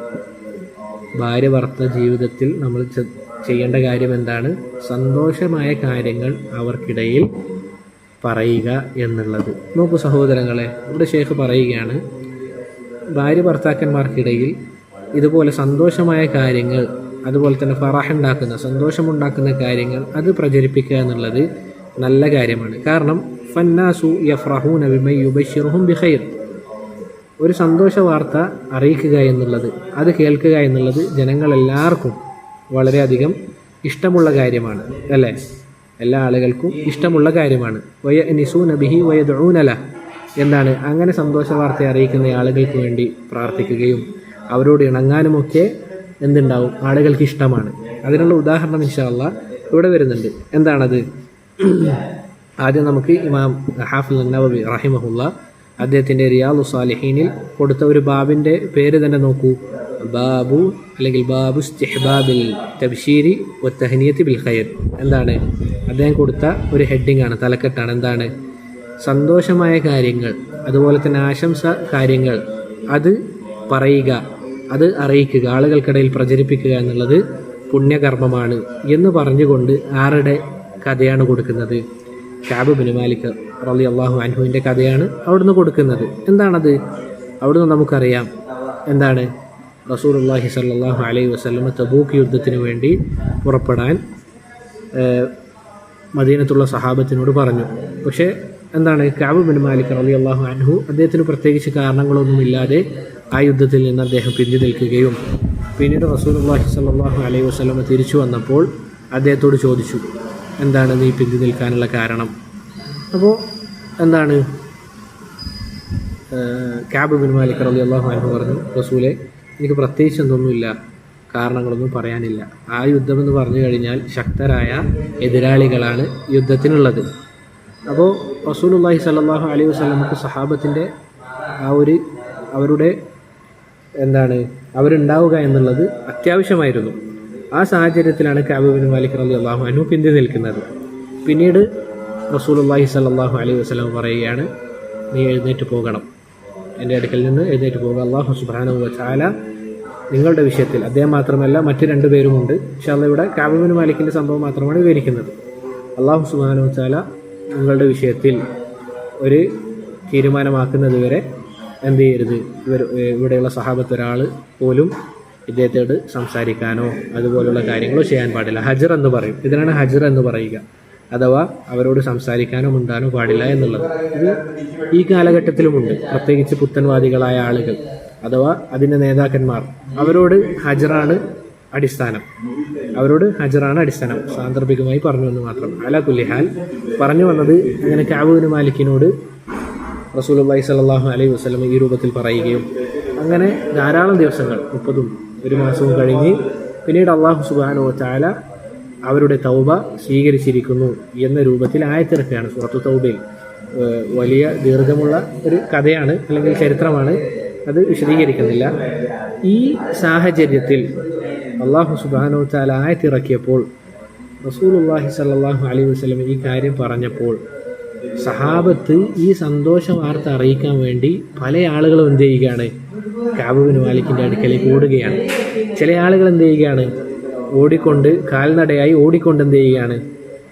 ഭാര്യ ഭർത്തൃ ജീവിതത്തിൽ നമ്മൾ ചെയ്യേണ്ട കാര്യം എന്താണ്? സന്തോഷമായ കാര്യങ്ങൾ അവർക്കിടയിൽ പറയുക എന്നുള്ളത്. നോക്കൂ സഹോദരങ്ങളെ, ഇവിടെ ഷേഖ് പറയുകയാണ്, ഭാര്യ ഭർത്താക്കന്മാർക്കിടയിൽ ഇതുപോലെ സന്തോഷമായ കാര്യങ്ങൾ, അതുപോലെ തന്നെ ഫറഹുണ്ടാക്കുന്ന, സന്തോഷമുണ്ടാക്കുന്ന കാര്യങ്ങൾ അത് പ്രചരിപ്പിക്കുക എന്നുള്ളത് നല്ല കാര്യമാണ്. കാരണം ഫന്നാസു യഫ്റഹൂന ബിമൻ യുബശ്ശിറുഹും ബിഖൈർ, ഒരു സന്തോഷ വാർത്ത അറിയിക്കുക എന്നുള്ളത്, അത് കേൾക്കുക എന്നുള്ളത് ജനങ്ങളെല്ലാവർക്കും വളരെയധികം ഇഷ്ടമുള്ള കാര്യമാണ്, അല്ലേ? എല്ലാ ആളുകൾക്കും ഇഷ്ടമുള്ള കാര്യമാണ്. വയനിസൂന ബിഹി വയദ്ഊന ലഹു, എന്താണ്? അങ്ങനെ സന്തോഷ വാർത്ത അറിയിക്കുന്ന ആളുകൾക്ക് വേണ്ടി പ്രാർത്ഥിക്കുകയും അവരോട് ഇണങ്ങാനുമൊക്കെ എന്തുണ്ടാവും? ആളുകൾക്ക് ഇഷ്ടമാണ്. അതിനുള്ള ഉദാഹരണം ഇൻഷാ അല്ലാഹ് ഇവിടെ വരുന്നുണ്ട്. എന്താണത്? ആദ്യം നമുക്ക് ഇമാം ഹാഫിദ് അൻ-നവവി റഹിമഹുല്ലാഹ് അദ്ദേഹത്തിൻ്റെ റിയാദുസ് സ്വാലിഹീനിൽ കൊടുത്ത ഒരു ബാബിൻ്റെ പേര് തന്നെ നോക്കൂ. ബാബു അല്ലെങ്കിൽ ബാബു ഇസ്തിഹ്ബാബിൽ തബ്ശീരി വത്തഹ്നിയത്തി ബിൽ ഖൈർ. എന്താണ്? അദ്ദേഹം കൊടുത്ത ഒരു ഹെഡിങ് ആണ്, തലക്കെട്ടാണ്. എന്താണ്? സന്തോഷമായ കാര്യങ്ങൾ, അതുപോലെ തന്നെ ആശംസ കാര്യങ്ങൾ അത് പറയുക, അത് അറിയിക്കുക, ആളുകൾക്കിടയിൽ പ്രചരിപ്പിക്കുക എന്നുള്ളത് പുണ്യകർമ്മമാണ് എന്ന് പറഞ്ഞുകൊണ്ട് ആരുടെ കഥയാണ് കൊടുക്കുന്നത്? കഅബ് ബിൻ മാലിക് റളിയല്ലാഹു അൻഹുവിൻ്റെ കഥയാണ് അവിടുന്ന് കൊടുക്കുന്നത്. എന്താണത്? അവിടുന്ന് നമുക്കറിയാം എന്താണ്? റസൂലുള്ളാഹി സ്വല്ലല്ലാഹു അലൈഹി വസല്ലം തബൂക്ക് യുദ്ധത്തിന് വേണ്ടി പുറപ്പെടാൻ മദീനത്തുള്ള സഹാബത്തിനോട് പറഞ്ഞു. പക്ഷേ എന്താണ്? കഅബ് ബിൻ മാലിക് റളിയല്ലാഹു അൻഹു അദ്ദേഹത്തിന് പ്രത്യേകിച്ച് കാരണങ്ങളൊന്നുമില്ലാതെ ആ യുദ്ധത്തിൽ നിന്ന് അദ്ദേഹം പിന്തി നിൽക്കുകയും പിന്നീട് റസൂലുള്ളാഹി സ്വല്ലല്ലാഹു അലൈഹി വസല്ലം തിരിച്ചു വന്നപ്പോൾ അദ്ദേഹത്തോട് ചോദിച്ചു, എന്താണ് നീ പിന്തി നിൽക്കാനുള്ള കാരണം? അപ്പോൾ എന്താണ്? കഅബ് ബിൻ മാലിക് റളിയല്ലാഹു അൻഹു പറഞ്ഞു, റസൂലേ, എനിക്ക് പ്രത്യേകിച്ച് എന്തൊന്നുമില്ല, കാരണങ്ങളൊന്നും പറയാനില്ല. ആ യുദ്ധമെന്ന് പറഞ്ഞു കഴിഞ്ഞാൽ ശക്തരായ എതിരാളികളാണ് യുദ്ധത്തിനുള്ളത്. അപ്പോൾ റസൂലുള്ളാഹി സ്വല്ലല്ലാഹു അലൈഹി വസല്ലമക്ക് സഹാബത്തിൻ്റെ ആ ഒരു അവരുടെ എന്താണ് അവരുണ്ടാവുക എന്നുള്ളത് അത്യാവശ്യമായിരുന്നു. ആ സാഹചര്യത്തിലാണ് കഅബ് ബിൻ മാലിക് റളിയല്ലാഹു അൻഹു പിന്തി നിൽക്കുന്നത്. പിന്നീട് റസൂലുള്ളാഹി സ്വല്ലല്ലാഹു അലൈഹി വസല്ലം പറയുകയാണ്, നീ എഴുന്നേറ്റ് പോകണം, എൻ്റെ അടുക്കൽ നിന്ന് എഴുന്നേറ്റ് പോകുക. അല്ലാഹു സുബ്ഹാനഹു വ തആല നിങ്ങളുടെ വിഷയത്തിൽ, അദ്ദേഹം മാത്രമല്ല മറ്റ് രണ്ടു പേരുമുണ്ട്, ഇൻഷാ അല്ലാഹ് ഇവിടെ കഅബ് ബിൻ മാലിക്കിൻ്റെ സംഭവം മാത്രമാണ് വിവരിക്കുന്നത്. അല്ലാഹു സുബ്ഹാനഹു വ തആല നിങ്ങളുടെ വിഷയത്തിൽ ഒരു തീരുമാനമാക്കുന്നത് വരെ എന്ത് ചെയ്യരുത്, ഇവിടെയുള്ള സഹാബത്ത് ഒരാൾ പോലും ഇദ്ദേഹത്തോട് സംസാരിക്കാനോ അതുപോലുള്ള കാര്യങ്ങളോ ചെയ്യാൻ പാടില്ല. ഹജർ എന്ന് പറയും, ഇതിനാണ് ഹജർ എന്ന് പറയുക. അഥവാ അവരോട് സംസാരിക്കാനോ മിണ്ടാനോ പാടില്ല എന്നുള്ളത്. ഇത് ഈ കാലഘട്ടത്തിലുമുണ്ട്. പ്രത്യേകിച്ച് പുത്തൻവാദികളായ ആളുകൾ അഥവാ അതിൻ്റെ നേതാക്കന്മാർ, അവരോട് ഹജറാണ് അടിസ്ഥാനം, സാന്ദർഭികമായി പറഞ്ഞു എന്ന് മാത്രം. അലാ കുല്ലി ഹാൽ പറഞ്ഞു വന്നത്, അങ്ങനെ കഅബ് ബിൻ മാലിക്കിനോട് റസൂലുള്ളാഹി സ്വല്ലല്ലാഹു അലൈഹി വസല്ലം ഈ രൂപത്തിൽ പറയുകയും അങ്ങനെ ധാരാളം ദിവസങ്ങൾ, 30 ഒരു മാസവും കഴിഞ്ഞ് പിന്നീട് അല്ലാഹു സുബ്ഹാനഹു വ തആല അവരുടെ തൗബ സ്വീകരിച്ചിരിക്കുന്നു എന്ന രൂപത്തിൽ ആയത്തിറക്കുകയാണ് സൂറത്തു തൗബയിൽ. വലിയ ദീർഘമുള്ള ഒരു കഥയാണ് അല്ലെങ്കിൽ ചരിത്രമാണ്, അത് വിശദീകരിക്കുന്നില്ല. ഈ സാഹചര്യത്തിൽ അല്ലാഹു സുബ്ഹാനഹു വ തആല ആയത്തിറക്കിയപ്പോൾ റസൂലുള്ളാഹി സ്വല്ലല്ലാഹു അലൈഹി വസല്ലം ഈ കാര്യം പറഞ്ഞപ്പോൾ സഹാബത്ത് ഈ സന്തോഷ വാർത്ത അറിയിക്കാൻ വേണ്ടി പല ആളുകളും എന്ത് ചെയ്യുകയാണ്? കഅബ് ബിൻ മാലിക്കിൻ്റെ അടുക്കലേക്ക് ഓടുകയാണ്. ചില ആളുകൾ എന്ത് ചെയ്യുകയാണ്? ഓടിക്കൊണ്ട്, കാൽനടയായി ഓടിക്കൊണ്ട് എന്ത് ചെയ്യുകയാണ്?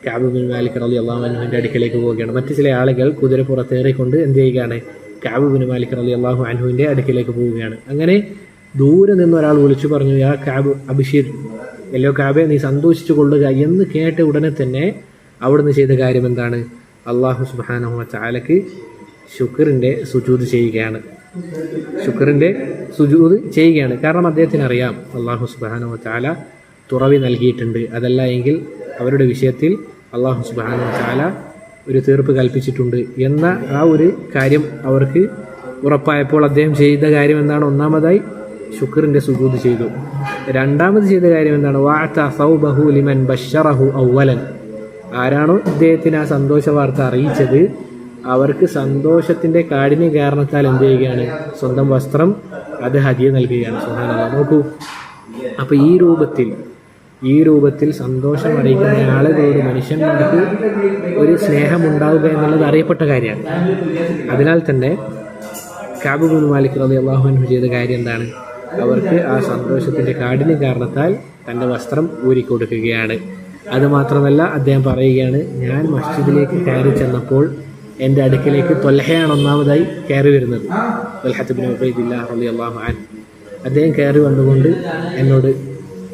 കഅബ് ബിൻ മാലിക് റളിയല്ലാഹു അൻഹുവിൻ്റെ അടുക്കലേക്ക് പോവുകയാണ്. മറ്റു ചില ആളുകൾ കുതിരപ്പുറത്തേറിക്കൊണ്ട് എന്ത് ചെയ്യുകയാണ്? കഅബ് ബിൻ മാലിക് റളിയല്ലാഹു അൻഹുവിൻ്റെ അടുക്കലേക്ക് പോവുകയാണ്. അങ്ങനെ ദൂരെ നിന്ന് ഒരാൾ വിളിച്ചു പറഞ്ഞു, യാ കഅബ് അബ്ശിർ, എല്ലോ കഅബേ, നീ സന്തോഷിച്ചു കൊള്ളുക എന്ന് കേട്ട ഉടനെ തന്നെ അവിടുന്ന് ചെയ്ത കാര്യം എന്താണ്? അല്ലാഹു സുബ്ഹാനഹു വ തആലക്ക് ശുക്റിൻ്റെ സുജൂദ് ചെയ്യുകയാണ്. കാരണം അദ്ദേഹത്തിന് അറിയാം അല്ലാഹു സുബ്ഹാനഹു വ തആല തുറവി നൽകിയിട്ടുണ്ട്. അതല്ല എങ്കിൽ അവരുടെ വിഷയത്തിൽ അല്ലാഹു സുബ്ഹാനഹു വ തആല ഒരു തീർപ്പ് കൽപ്പിച്ചിട്ടുണ്ട് എന്ന ആ ഒരു കാര്യം അവർക്ക് ഉറപ്പായപ്പോൾ അദ്ദേഹം ചെയ്ത കാര്യം എന്താണ്? ഒന്നാമതായി ശുക്റിൻ്റെ സുജൂദ് ചെയ്തു. രണ്ടാമത് ചെയ്ത കാര്യം എന്താണ്? വഅത സൗബഹു ലിമൻ ബശ്ശറഹു അവ്വലൻ, ആരാണോ ഇദ്ദേഹത്തിന് ആ സന്തോഷ വാർത്ത അറിയിച്ചത് അവർക്ക് സന്തോഷത്തിൻ്റെ കാഠിന്യ കാരണത്താൽ എന്ത് ചെയ്യുകയാണ്? സ്വന്തം വസ്ത്രം അത് ഹദിയ നൽകുകയാണ്. സുബ്ഹാനല്ലാഹ്. നോക്കൂ, അപ്പോൾ ഈ രൂപത്തിൽ ഈ രൂപത്തിൽ സന്തോഷം അറിയിക്കുന്ന ആളുകളോട് മനുഷ്യന്മാർക്ക് ഒരു സ്നേഹമുണ്ടാവുക എന്നുള്ളത് അറിയപ്പെട്ട കാര്യമാണ്. അതിനാൽ തന്നെ കഅബ് ഇബ്നു മാലിക് റളിയല്ലാഹു അൻഹു ചെയ്ത കാര്യം എന്താണ്? അവർക്ക് ആ സന്തോഷത്തിൻ്റെ കാഠിന്യ കാരണത്താൽ തൻ്റെ വസ്ത്രം ഊരിക്കൊടുക്കുകയാണ്. അതുമാത്രമല്ല, അദ്ദേഹം പറയുകയാണ്, ഞാൻ മസ്ജിദിലേക്ക് കയറി ചെന്നപ്പോൾ എൻ്റെ അടുക്കിലേക്ക് ത്വൽഹയാണ് ഒന്നാമതായി കയറി വരുന്നത്. ത്വൽഹത്ത് ഇബ്നു ഉബൈദില്ലാഹ് റളിയല്ലാഹു അൻഹു. അദ്ദേഹം കയറി വന്നുകൊണ്ട് എന്നോട്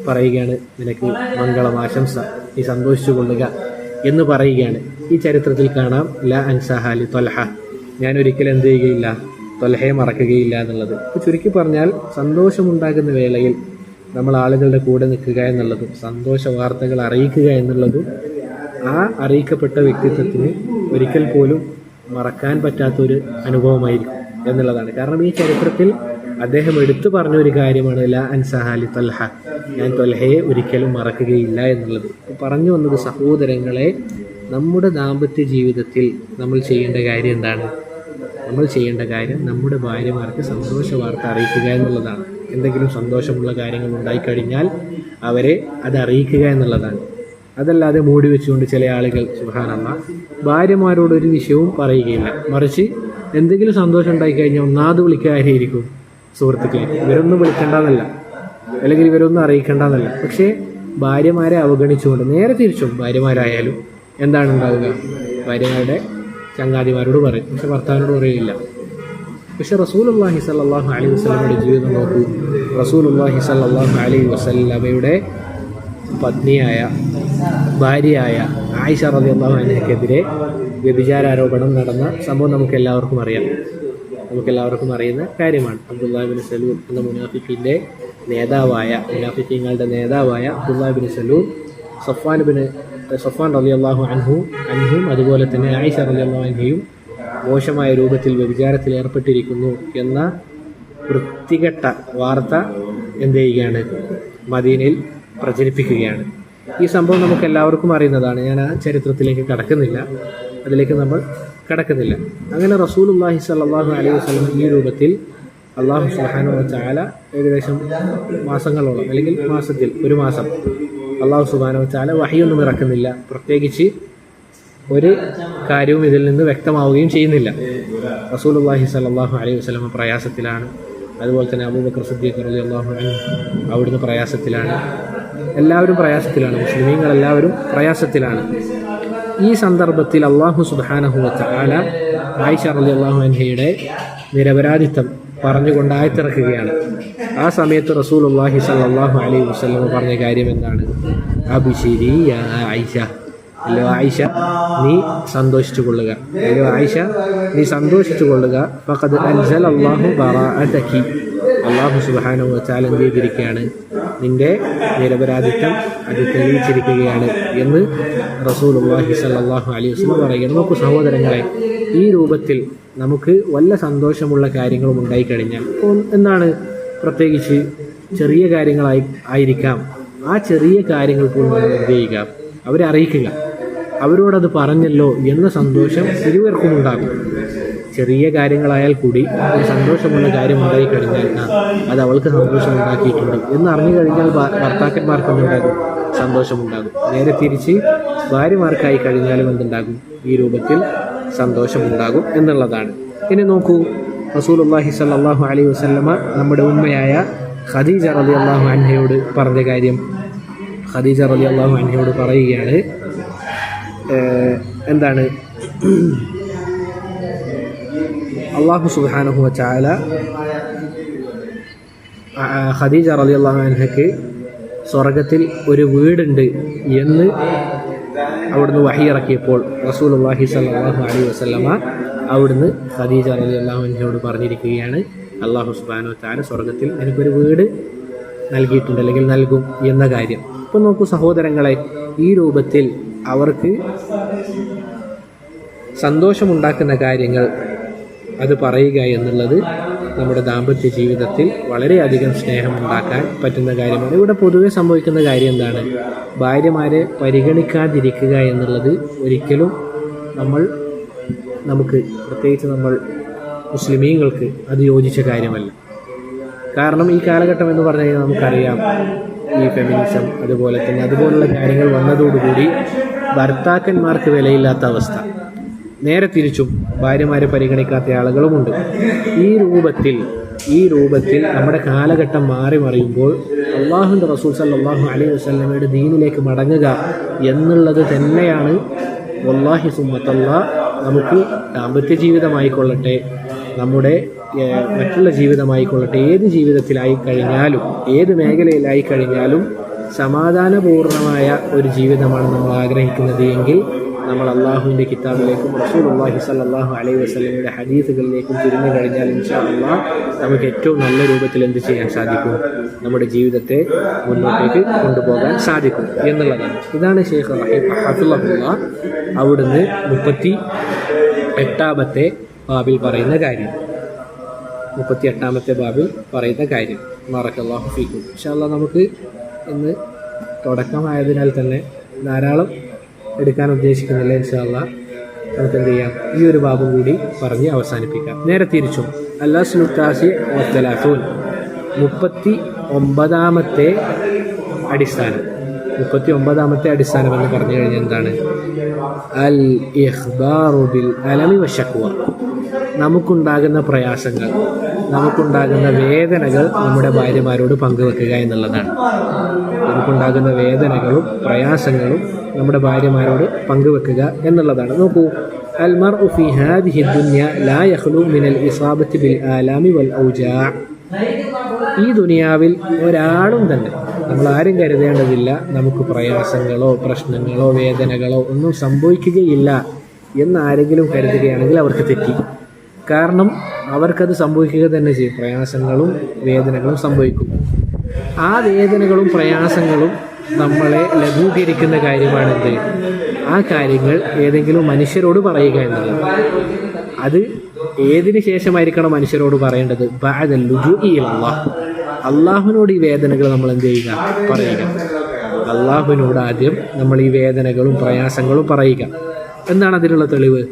പറയുകയാണ്, നിനക്ക് മംഗളം, ആശംസ, നീ സന്തോഷിച്ചു കൊള്ളുക എന്ന് പറയുകയാണ്. ഈ ചരിത്രത്തിൽ കാണാം, ലാ അൻസാഹ ലി ത്വൽഹ, ഞാൻ ഒരിക്കലും എന്ത് ചെയ്യുകയില്ല, ത്വൽഹയെ മറക്കുകയില്ല എന്നുള്ളത്. ഇപ്പോൾ ചുരുക്കി പറഞ്ഞാൽ, സന്തോഷമുണ്ടാകുന്ന വേളയിൽ നമ്മൾ ആളുകളുടെ കൂടെ നിൽക്കുക എന്നുള്ളതും സന്തോഷ വാർത്തകൾ അറിയിക്കുക എന്നുള്ളതും ആ അറിയിക്കപ്പെട്ട വ്യക്തിത്വത്തിന് ഒരിക്കൽ പോലും മറക്കാൻ പറ്റാത്തൊരു അനുഭവമായിരിക്കും എന്നുള്ളതാണ്. കാരണം ഈ ചരിത്രത്തിൽ അദ്ദേഹം എടുത്തു പറഞ്ഞ ഒരു കാര്യമാണ് ലാ അൻസാഹ ലി ത്വൽഹ, ഞാൻ ത്വൽഹയെ ഒരിക്കലും മറക്കുകയില്ല എന്നുള്ളത്. പറഞ്ഞു വന്നത്, സഹോദരങ്ങളെ, നമ്മുടെ ദാമ്പത്യ ജീവിതത്തിൽ നമ്മൾ ചെയ്യേണ്ട കാര്യം എന്താണ്? നമ്മൾ ചെയ്യേണ്ട കാര്യം നമ്മുടെ ഭാര്യമാർക്ക് സന്തോഷ വാർത്ത അറിയിക്കുക എന്നുള്ളതാണ്. എന്തെങ്കിലും സന്തോഷമുള്ള കാര്യങ്ങൾ ഉണ്ടായിക്കഴിഞ്ഞാൽ അവരെ അത് അറിയിക്കുക എന്നുള്ളതാണ്. അതല്ലാതെ മൂടി വെച്ചുകൊണ്ട് ചില ആളുകൾ സുബ്ഹാനല്ലാഹ് ഭാര്യമാരോടൊരു വിഷയവും പറയുകയില്ല, മറിച്ച് എന്തെങ്കിലും സന്തോഷം ഉണ്ടായിക്കഴിഞ്ഞാൽ ഒന്നാമത് വിളിക്കുക ആരെയായിരിക്കും? സുഹൃത്തുക്കളെ. ഇവരൊന്നും വിളിക്കേണ്ടെന്നല്ല, അല്ലെങ്കിൽ ഇവരൊന്നും അറിയിക്കേണ്ടെന്നല്ല, പക്ഷേ ഭാര്യമാരെ അവഗണിച്ചുകൊണ്ട് നേരെ തിരിച്ചും ഭാര്യമാരായാലും എന്താണ് ഉണ്ടാവുക? ഭാര്യമാരുടെ ചങ്ങാതിമാരോട് പറയും, പക്ഷെ ഭർത്താവിനോട് പറയില്ല. പക്ഷെ റസൂലുള്ളാഹി സ്വല്ലല്ലാഹു അലൈഹി വസല്ലമയുടെ ജീവിതം നോക്കൂ. റസൂലുള്ളാഹി സ്വല്ലല്ലാഹു അലൈഹി വസല്ലമയുടെ പത്നിയായ, ഭാര്യയായ ആയിഷ റളിയല്ലാഹു അൻഹയ്ക്കെതിരെ വ്യഭിചാരാരോപണം നടന്ന സംഭവം നമുക്കെല്ലാവർക്കും അറിയുന്ന കാര്യമാണ്. അബ്ദുല്ലാഹി ഇബ്നു സലൂൽ എന്ന മുനാഫിഖിൻ്റെ നേതാവായ, മുനാഫിഖീങ്ങളുടെ നേതാവായ അബ്ദുല്ലാഹി ഇബ്നു സലൂൽ സഫ്വാൻ റളിയല്ലാഹു അൻഹും അതുപോലെ തന്നെ ആയിഷ റളിയല്ലാഹു അൻഹയും മോശമായ രൂപത്തിൽ വ്യഭിചാരത്തിൽ ഏർപ്പെട്ടിരിക്കുന്നു എന്ന വൃത്തികെട്ട വാർത്ത എന്ത് ചെയ്യുകയാണ്? മദീനയിൽ പ്രചരിപ്പിക്കുകയാണ്. ഈ സംഭവം നമുക്ക് എല്ലാവർക്കും അറിയുന്നതാണ്. ഞാൻ ആ ചരിത്രത്തിലേക്ക് നമ്മൾ കടക്കുന്നില്ല. അങ്ങനെ റസൂലുള്ളാഹി സ്വല്ലല്ലാഹു അലൈഹി വസല്ലം ഈ രൂപത്തിൽ അല്ലാഹു സുബ്ഹാനഹു വ തആല ഏകദേശം മാസങ്ങളോളം, അല്ലെങ്കിൽ മാസത്തിൽ ഒരു മാസം അല്ലാഹു സുബ്ഹാനഹു വ തആല വഹയൊന്നും ഇറക്കുന്നില്ല. പ്രത്യേകിച്ച് ഒരു കാര്യവും ഇതിൽ നിന്ന് വ്യക്തമാവുകയും ചെയ്യുന്നില്ല. റസൂലുള്ളാഹി സ്വല്ലല്ലാഹു അലൈഹി വസല്ലം പ്രയാസത്തിലാണ്. അതുപോലെ തന്നെ അബൂബക്കർ സിദ്ദീഖ് റളിയല്ലാഹു അൻഹു അവിടുന്ന് പ്രയാസത്തിലാണ്. എല്ലാവരും പ്രയാസത്തിലാണ്, മുസ്ലിമീങ്ങളെല്ലാവരും പ്രയാസത്തിലാണ്. ഈ സന്ദർഭത്തിൽ അല്ലാഹു സുബ്ഹാനഹു വ തആല ആയിഷ റളിയല്ലാഹു അൻഹയുടെ നിരപരാധിത്വം പറഞ്ഞുകൊണ്ട് ആയത്തിറക്കുകയാണ്. ആ സമയത്ത് റസൂലുള്ളാഹി സ്വല്ലല്ലാഹു അലൈഹി വസല്ലം പറഞ്ഞ കാര്യം എന്താണ്? അബ്ശിരി യാ ആയിഷ, അല്ലോ ആയിഷ നീ സന്തോഷിച്ചു കൊള്ളുക, ഫഖദ് അൻസലല്ലാഹു ബറാഅതകി, അല്ലാഹു സുബ്ഹാനഹു വ തആല എന്ത് ചെയ്തിരിക്കുകയാണ്? നിന്റെ നിരപരാധിത്വം അത് തെളിയിച്ചിരിക്കുകയാണ് എന്ന് റസൂലുള്ളാഹി സ്വല്ലല്ലാഹു അലൈഹി വസല്ലം പറയുകയാണ്. നോക്കൂ സഹോദരങ്ങളെ, ഈ രൂപത്തിൽ നമുക്ക് വല്ല സന്തോഷമുള്ള കാര്യങ്ങളും ഉണ്ടായിക്കഴിഞ്ഞാൽ എന്താണ്, പ്രത്യേകിച്ച് ചെറിയ കാര്യങ്ങളായിരിക്കാം, ആ ചെറിയ കാര്യങ്ങൾ പോലും നമ്മൾ എന്ത് ചെയ്യുക? അവരെ അറിയിക്കുക, അവരോടത് പറഞ്ഞല്ലോ എന്ന സന്തോഷം ഇരുവർക്കും ഉണ്ടാകും. ചെറിയ കാര്യങ്ങളായാൽ കൂടി ഒരു സന്തോഷമുള്ള കാര്യം ഉണ്ടായിക്കഴിഞ്ഞാൽ അത് അവൾക്ക് സന്തോഷം ഉണ്ടാക്കിയിട്ടുണ്ട് എന്ന് അറിഞ്ഞു കഴിഞ്ഞാൽ ഭർത്താക്കന്മാർക്ക് എന്തുണ്ടാകും? സന്തോഷമുണ്ടാകും. നേരെ തിരിച്ച് ഭാര്യമാർക്കായി കഴിഞ്ഞാലും എന്തുണ്ടാകും? ഈ രൂപത്തിൽ സന്തോഷമുണ്ടാകും എന്നുള്ളതാണ്. ഇനി നോക്കൂ, റസൂലുള്ളാഹി സ്വല്ലല്ലാഹു അലൈഹി വസല്ലമ നമ്മുടെ ഉമ്മയായ ഖദീജ റളിയല്ലാഹു അൻഹയോട് പറഞ്ഞ കാര്യം. ഖദീജ റളിയല്ലാഹു അൻഹയോട് പറയുകയാണ്, എന്താണ്? അല്ലാഹു സുബ്ഹാനഹു വ തആല ഖദീജ റളിയല്ലാഹു അൻഹയ്ക്ക് സ്വർഗത്തിൽ ഒരു വീടുണ്ട് എന്ന് അവിടുന്ന് വഹി ഇറക്കിയപ്പോൾ റസൂലുള്ളാഹി സ്വല്ലല്ലാഹു അലൈഹി വസല്ലമ അവിടുന്ന് ഖദീജ റളിയല്ലാഹു അൻഹയോട് പറഞ്ഞിരിക്കുകയാണ്, അല്ലാഹു സുബ്ഹാനഹു വ തആല സ്വർഗത്തിൽ എനിക്കൊരു വീട് നൽകിയിട്ടുണ്ട്, അല്ലെങ്കിൽ നൽകും എന്ന കാര്യം. ഇപ്പോൾ നോക്കൂ സഹോദരങ്ങളെ, ഈ രൂപത്തിൽ അവർക്ക് സന്തോഷമുണ്ടാക്കുന്ന കാര്യങ്ങൾ അത് പറയുക എന്നുള്ളത് നമ്മുടെ ദാമ്പത്യ ജീവിതത്തിൽ വളരെയധികം സ്നേഹമുണ്ടാക്കാൻ പറ്റുന്ന കാര്യമാണ്. ഇവിടെ പൊതുവെ സംഭവിക്കുന്ന കാര്യം എന്താണ്? ഭാര്യമാരെ പരിഗണിക്കാതിരിക്കുക എന്നുള്ളത് ഒരിക്കലും നമുക്ക് പ്രത്യേകിച്ച് നമ്മൾ മുസ്ലിമീങ്ങൾക്ക് അത് യോജിച്ച കാര്യമല്ല. കാരണം ഈ കാലഘട്ടം എന്ന് പറഞ്ഞു കഴിഞ്ഞാൽ നമുക്കറിയാം, ഈ ഫെമിനിസം അതുപോലുള്ള കാര്യങ്ങൾ വന്നതോടുകൂടി ഭർത്താക്കന്മാർക്ക് വിലയില്ലാത്ത അവസ്ഥ. നേരെ തിരിച്ചും ഭാര്യമാരെ പരിഗണിക്കാത്ത ആളുകളുമുണ്ട്. ഈ രൂപത്തിൽ നമ്മുടെ കാലഘട്ടം മാറി മറിയുമ്പോൾ അള്ളാഹുവിൻ്റെ റസൂൽ സല്ലല്ലാഹു അലൈഹി വസല്ലമയുടെ ദീനിലേക്ക് മടങ്ങുക എന്നുള്ളത് തന്നെയാണ് വല്ലാഹി സുമ്മത്തല്ലാ നമുക്ക് ദാമ്പത്യ ജീവിതമായിക്കൊള്ളട്ടെ, നമ്മുടെ മറ്റുള്ള ജീവിതമായിക്കൊള്ളട്ടെ, ഏത് ജീവിതത്തിലായി കഴിഞ്ഞാലും ഏത് മേഖലയിലായി കഴിഞ്ഞാലും സമാധാനപൂർണമായ ഒരു ജീവിതമാണ് നമ്മൾ ആഗ്രഹിക്കുന്നത് എങ്കിൽ നമ്മൾ അള്ളാഹുവിൻ്റെ കിതാബിലേക്കും റസൂലുള്ളാഹി സ്വല്ലല്ലാഹു അലൈഹി വസല്ലമയുടെ ഹദീസുകളിലേക്കും തിരിഞ്ഞു കഴിഞ്ഞാൽ ഇൻഷാ അല്ലാഹ് നമുക്ക് ഏറ്റവും നല്ല രൂപത്തിൽ എന്ത് ചെയ്യാൻ സാധിക്കും? നമ്മുടെ ജീവിതത്തെ മുന്നോട്ടേക്ക് കൊണ്ടുപോകാൻ സാധിക്കും എന്നുള്ളതാണ്. ഇതാണ് ശൈഖ് ഹഫിളഹുല്ലാഹ് അവിടുന്ന് 38-ാമത്തെ ബാബിൽ പറയുന്ന കാര്യം. 38-ാമത്തെ ബാബിൽ പറയുന്ന കാര്യം. ബറക്കല്ലാഹു ഫീക്കും. ഇൻഷാ അല്ലാഹ് നമുക്ക് ഇന്ന് തുടക്കമായതിനാൽ തന്നെ ധാരാളം എടുക്കാൻ ഉദ്ദേശിക്കുന്നില്ല. ഇൻഷാ അല്ലാഹ് നമുക്ക് എന്ത് ചെയ്യാം, ഈ ഒരു ബാബും കൂടി പറഞ്ഞ് അവസാനിപ്പിക്കാം. നേരെ തിരിച്ചും അൽ-അസ്ലുത്താസി വസ്സലാസൂൻ 39-ാമത്തെ അടിസ്ഥാനം. 39-ാമത്തെ അടിസ്ഥാനം എന്ന് പറഞ്ഞു കഴിഞ്ഞാൽ എന്താണ്? അൽ ഇഖ്ബാറു ബിൽ അലമി വശക്വ. നമുക്കുണ്ടാകുന്ന പ്രയാസങ്ങൾ, നമുക്കുണ്ടാകുന്ന വേദനകൾ നമ്മുടെ ഭാര്യമാരോട് പങ്കുവെക്കുക എന്നുള്ളതാണ്. നമുക്കുണ്ടാകുന്ന വേദനകളും പ്രയാസങ്ങളും നമ്മുടെ ഭാര്യമാരോട് പങ്കുവെക്കുക എന്നുള്ളതാണ്. നോക്കൂ, അൽ മർഉ ഫി ഹാദിഹി ദുനിയ ലാ യഖ്ലു മിനൽ ഇസാബത്തി ബിൽ ആലാമി വൽ ഔജാ. ഈ ദുനിയാവിൽ ഒരാളും തന്നെ, നമ്മൾ ആരും കരുതേണ്ടതില്ല നമുക്ക് പ്രയാസങ്ങളോ പ്രശ്നങ്ങളോ വേദനകളോ ഒന്നും സംഭവിക്കുകയില്ല എന്നാരെങ്കിലും കരുതുകയാണെങ്കിൽ അവർക്ക് തെറ്റി. കാരണം അവർക്കത് സംഭവിക്കുക തന്നെ ചെയ്യും. പ്രയാസങ്ങളും വേദനകളും സംഭവിക്കും. ആ വേദനകളും പ്രയാസങ്ങളും നമ്മളെ ലഘൂകരിക്കുന്ന കാര്യമാണെന്ത്? ആ കാര്യങ്ങൾ ഏതെങ്കിലും മനുഷ്യരോട് പറയുക എന്നുള്ളത്. അത് ഏതിനു ശേഷമായിരിക്കണം മനുഷ്യരോട് പറയേണ്ടത്? ബഅദൽ ലുജൂഇ ഇലല്ലാഹ്. അള്ളാഹുവിനോട് ഈ വേദനകൾ നമ്മൾ എന്ത് ചെയ്യുക? പറയുക. അള്ളാഹുവിനോട് ആദ്യം നമ്മൾ ഈ വേദനകളും പ്രയാസങ്ങളും പറയുക. എന്താണ് അതിനുള്ള തെളിവ്?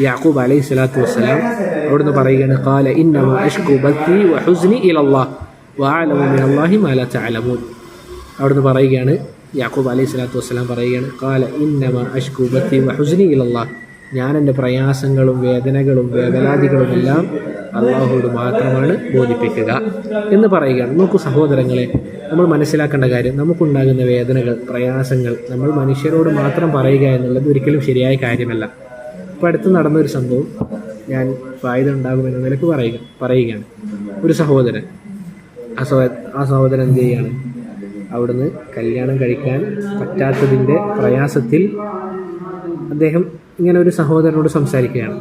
യാക്കൂബ് അലൈഹി സ്വലാത്തു വസ്സലാം അവിടുന്ന് പറയുകയാണ്, ഖാല ഇന്നമാ അശ്കു ബത്തി വഹുസ്നി ഇലല്ലാഹ് വഅലമു മിനല്ലാഹി മാ ലാ തഅലമൂൻ. അവിടുന്ന് പറയുകയാണ്, യാക്കൂബ് അലൈഹി സ്വലാത്തു വസ്സലാം പറയുകയാണ്, ഖാല ഇന്നമാ അശ്കു ബത്തി വഹുസ്നി ഇലല്ലാഹ്. ഞാൻ എൻ്റെ പ്രയാസങ്ങളും വേദനകളും വേവലാതികളും എല്ലാം അള്ളാഹുവോട് മാത്രമാണ് ബോധിപ്പിക്കുക എന്ന് പറയുകയാണ്. നോക്കൂ സഹോദരങ്ങളെ, നമ്മൾ മനസ്സിലാക്കേണ്ട കാര്യം, നമുക്കുണ്ടാകുന്ന വേദനകൾ പ്രയാസങ്ങൾ നമ്മൾ മനുഷ്യരോട് മാത്രം പറയുക എന്നുള്ളത് ഒരിക്കലും ശരിയായ കാര്യമല്ല. ഇപ്പോൾ അടുത്ത് നടന്നൊരു സംഭവം ഞാൻ ഫായിദ ഉണ്ടാകുമെന്ന നിലക്ക് പറയുകയാണ്. ഒരു സഹോദരൻ, ആ സഹോദരൻ എന്ത് ചെയ്യുകയാണ്? അവിടുന്ന് കല്യാണം കഴിക്കാൻ പറ്റാത്തതിൻ്റെ പ്രയാസത്തിൽ അദ്ദേഹം ഇങ്ങനെ ഒരു സഹോദരനോട് സംസാരിക്കുകയാണ്.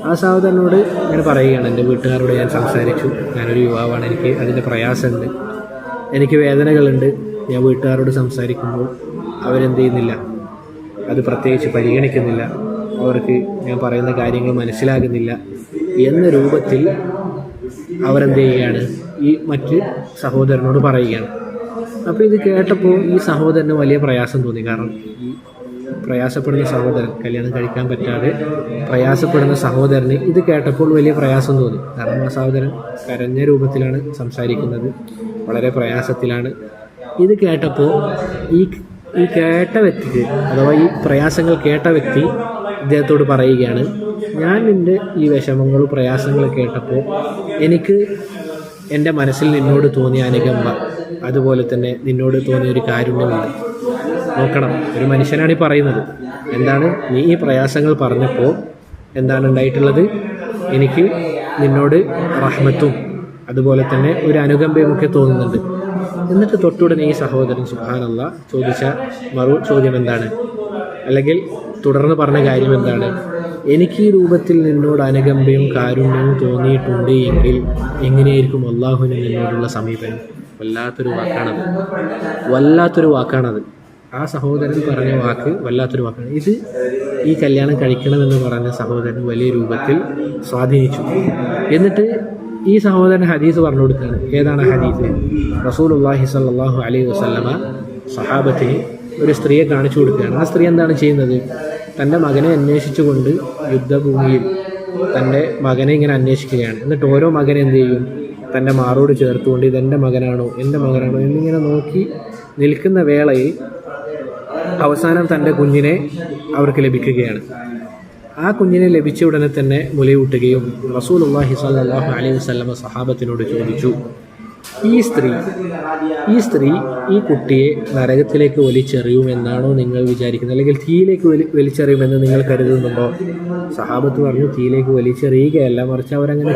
ആ സഹോദരനോട് ഞാൻ പറയുകയാണ്, എൻ്റെ വീട്ടുകാരോട് ഞാൻ സംസാരിച്ചു, ഞാനൊരു യുവാവാണ്, എനിക്ക് അതിൻ്റെ പ്രയാസമുണ്ട്, എനിക്ക് വേദനകളുണ്ട്. ഞാൻ വീട്ടുകാരോട് സംസാരിക്കുമ്പോൾ അവരെന്ത് ചെയ്യുന്നില്ല, അത് പ്രത്യേകിച്ച് പരിഗണിക്കുന്നില്ല, അവർക്ക് ഞാൻ പറയുന്ന കാര്യങ്ങൾ മനസ്സിലാകുന്നില്ല എന്ന രൂപത്തിൽ അവരെന്ത് ചെയ്യുകയാണ്, ഈ മറ്റ് സഹോദരനോട് പറയുകയാണ്. അപ്പോൾ ഇത് കേട്ടപ്പോൾ ഈ സഹോദരന് വലിയ പ്രയാസം തോന്നി. കാരണം ഈ പ്രയാസപ്പെടുന്ന സഹോദരൻ, കല്യാണം കഴിക്കാൻ പറ്റാതെ പ്രയാസപ്പെടുന്ന സഹോദരന് ഇത് കേട്ടപ്പോൾ വലിയ പ്രയാസം തോന്നി. കാരണം ആ സഹോദരൻ കരഞ്ഞ രൂപത്തിലാണ് സംസാരിക്കുന്നത്, വളരെ പ്രയാസത്തിലാണ്. ഇത് കേട്ടപ്പോൾ ഈ കേട്ട വ്യക്തിക്ക്, അഥവാ ഈ പ്രയാസങ്ങൾ കേട്ട വ്യക്തി ഇദ്ദേഹത്തോട് പറയുകയാണ്, ഞാൻ നിൻ്റെ ഈ വിഷമങ്ങളും പ്രയാസങ്ങളും കേട്ടപ്പോൾ എനിക്ക് എൻ്റെ മനസ്സിൽ നിന്നോട് തോന്നിയ അനുകമ്പ, അതുപോലെ തന്നെ നിന്നോട് തോന്നിയ ഒരു കാരുണ്യമുണ്ട്. നോക്കണം, ഒരു മനുഷ്യനാണ് ഈ പറയുന്നത്. എന്താണ്? നീ ഈ പ്രയാസങ്ങൾ പറഞ്ഞപ്പോൾ എന്താണ് ഉണ്ടായിട്ടുള്ളത്? എനിക്ക് നിന്നോട് റഹ്മത്തും അതുപോലെ തന്നെ ഒരു അനുകമ്പയും ഒക്കെ തോന്നുന്നുണ്ട്. എന്നിട്ട് തൊട്ടുടനെ ഈ സഹോദരൻ സുബ്ഹാനല്ലാഹ് ചോദിച്ച ചോദ്യം എന്താണ്? അല്ലെങ്കിൽ തുടർന്ന് പറഞ്ഞ കാര്യം എന്താണ്? എനിക്ക് ഈ രൂപത്തിൽ നിന്നോട് അനുകമ്പയും കാരുണ്യവും തോന്നിയിട്ടുണ്ട് എങ്കിൽ എങ്ങനെയായിരിക്കും അള്ളാഹുവിന് നിന്നോടുള്ള സമീപനം? വല്ലാത്തൊരു വാക്കാണത്. ആ സഹോദരൻ പറഞ്ഞ വാക്ക് വല്ലാത്തൊരു വാക്കാണ്. ഇത് ഈ കല്യാണം കഴിക്കണമെന്ന് പറഞ്ഞ സഹോദരൻ വലിയ രൂപത്തിൽ സ്വാധീനിച്ചു. എന്നിട്ട് ഈ സഹോദരൻ ഹദീസ് പറഞ്ഞു കൊടുക്കുകയാണ്. ഏതാണ് ഹദീസ്? റസൂലുള്ളാഹി സ്വല്ലല്ലാഹു അലൈഹി വസല്ലമ സഹാബത്തിന് ഒരു സ്ത്രീയെ കാണിച്ചു കൊടുക്കുകയാണ്. ആ സ്ത്രീ എന്താണ് ചെയ്യുന്നത്? തൻ്റെ മകനെ അന്വേഷിച്ചുകൊണ്ട് യുദ്ധഭൂമിയിൽ തൻ്റെ മകനെ ഇങ്ങനെ അന്വേഷിക്കുകയാണ്. എന്നിട്ട് ഓരോ മകനെ എന്ത് ചെയ്യും? തൻ്റെ മാറോട് ചേർത്തുകൊണ്ട് ഇതെൻ്റെ മകനാണോ എൻ്റെ മകനാണോ എന്നിങ്ങനെ നോക്കി നിൽക്കുന്ന വേളയിൽ അവസാനം തൻ്റെ കുഞ്ഞിനെ അവർക്ക് ലഭിക്കുകയാണ്. ആ കുഞ്ഞിനെ ലഭിച്ച ഉടനെ തന്നെ മുലയൂട്ടുകയും റസൂലുള്ളാഹി സ്വല്ലല്ലാഹു അലൈഹി വസല്ലമ സഹാബത്തിനോട് ചോദിച്ചു, ഈ സ്ത്രീ ഈ കുട്ടിയെ നരകത്തിലേക്ക് വലിച്ചെറിയുമെന്നാണോ നിങ്ങൾ വിചാരിക്കുന്നത്, അല്ലെങ്കിൽ തീയിലേക്ക് വലിച്ചെറിയുമെന്ന് നിങ്ങൾ കരുതുന്നുണ്ടോ? സഹാബത്ത് പറഞ്ഞു, തീയിലേക്ക് വലിച്ചെറിയുകയല്ല, മറിച്ച് അവരങ്ങനെ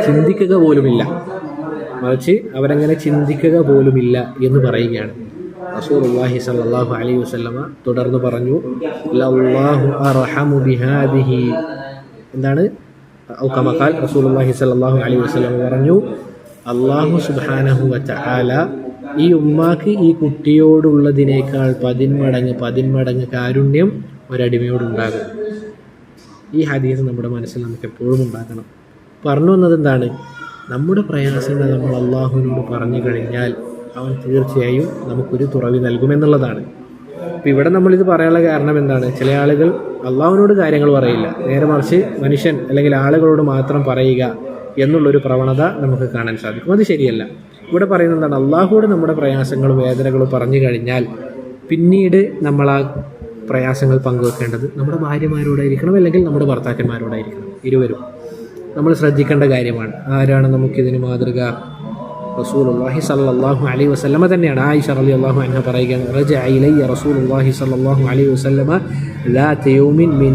ചിന്തിക്കുക പോലുമില്ല എന്ന് പറയുകയാണ്. റസൂലുള്ളാഹി സ്വല്ലല്ലാഹു അലൈഹി വസല്ലമ തുടർന്ന് പറഞ്ഞു, ലല്ലാഹു അർഹമു ബിഹാദിഹി, എന്താണ് ഔകമഖാൽ റസൂലുള്ളാഹി സ്വല്ലല്ലാഹു അലൈഹി വസല്ലമ പറഞ്ഞു, അല്ലാഹു സുബ്ഹാനഹു വ തആല ഈ ഉമ്മാക്ക് ഈ കുട്ടിയോടുള്ളതിനേക്കാൾ 10 മടങ്ങ് കാരുണ്യം ഒരടിമയോടുണ്ടാകും. ഈ ഹദീസ് നമ്മുടെ മനസ്സിൽ നമുക്ക് എപ്പോഴും ഉണ്ടാക്കണം. പറഞ്ഞു വന്നത് എന്താണ്? നമ്മുടെ പ്രയാസങ്ങൾ നമ്മൾ അള്ളാഹുവിനോട് പറഞ്ഞു കഴിഞ്ഞാൽ അവൻ തീർച്ചയായും നമുക്കൊരു തുറവി നൽകുമെന്നുള്ളതാണ്. അപ്പോൾ ഇവിടെ നമ്മളിത് പറയാനുള്ള കാരണം എന്താണ്? ചില ആളുകൾ അള്ളാഹുവിനോട് കാര്യങ്ങൾ പറയില്ല, നേരെ മറിച്ച് മനുഷ്യൻ അല്ലെങ്കിൽ ആളുകളോട് മാത്രം പറയുക എന്നുള്ളൊരു പ്രവണത നമുക്ക് കാണാൻ സാധിക്കും. അത് ശരിയല്ല. ഇവിടെ പറയുന്നത് എന്താണ്? അള്ളാഹുവോട് നമ്മുടെ പ്രയാസങ്ങളും വേദനകളും പറഞ്ഞു കഴിഞ്ഞാൽ പിന്നീട് നമ്മൾ ആ പ്രയാസങ്ങൾ പങ്കുവെക്കേണ്ടത് നമ്മുടെ ഭാര്യമാരോടായിരിക്കണം, അല്ലെങ്കിൽ നമ്മുടെ ഭർത്താക്കന്മാരോടായിരിക്കണം. ഇരുവരും നമ്മൾ ശ്രദ്ധിക്കേണ്ട കാര്യമാണ്. ആരാണ് നമുക്കിതിന് മാതൃക? റസൂലുള്ളാഹി സ്വല്ലല്ലാഹു അലൈഹി വസല്ലമ തന്നെയാണ്. ആയിഷ റളിയല്ലാഹു അൻഹ പറയുകയാണ്, റജഅ ഇലയ്യ റസൂലുള്ളാഹി സ്വല്ലല്ലാഹു അലൈഹി വസല്ലമ ذات يوم من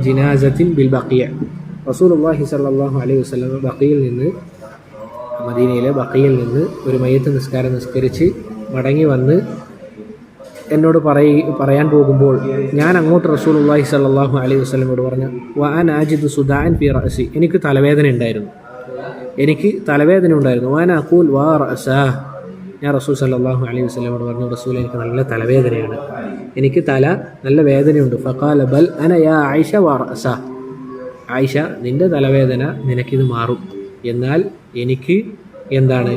جنازة بالبقيع. റസൂലുള്ളാഹി സ്വല്ലല്ലാഹു അലൈഹി വസല്ലമ മദീനയിലെ ബഖീയിൽ നിന്ന് ഒരു മയ്യത്ത് നിസ്കാരം നിസ്കരിച്ച് മടങ്ങി വന്ന് എന്നോട് പറയാൻ പോകുമ്പോൾ ഞാൻ അങ്ങോട്ട് റസൂലുള്ളാഹി സ്വല്ലല്ലാഹു അലൈഹി വസല്ലമയോട് പറഞ്ഞു, വഅന അജിദു സുദാഅൻ ഫീ റഅസി, എനിക്ക് തലവേദന ഉണ്ടായിരുന്നു. വഅന അഖൂൽ വാ റഅസാ, ഞാൻ റസൂൽ സ്വല്ലല്ലാഹു അലൈഹി വസല്ലമയോട് പറഞ്ഞു, റസൂൽ എനിക്ക് നല്ല തലവേദനയാണ്, എനിക്ക് നല്ല വേദനയുണ്ട്. ഫഖാല ബൽ അന യാ ആയിഷ വാ റഅസാ, ആയിഷ നിൻ്റെ തലവേദന നിനക്കിത് മാറും, എന്നാൽ എനിക്ക് എന്താണ്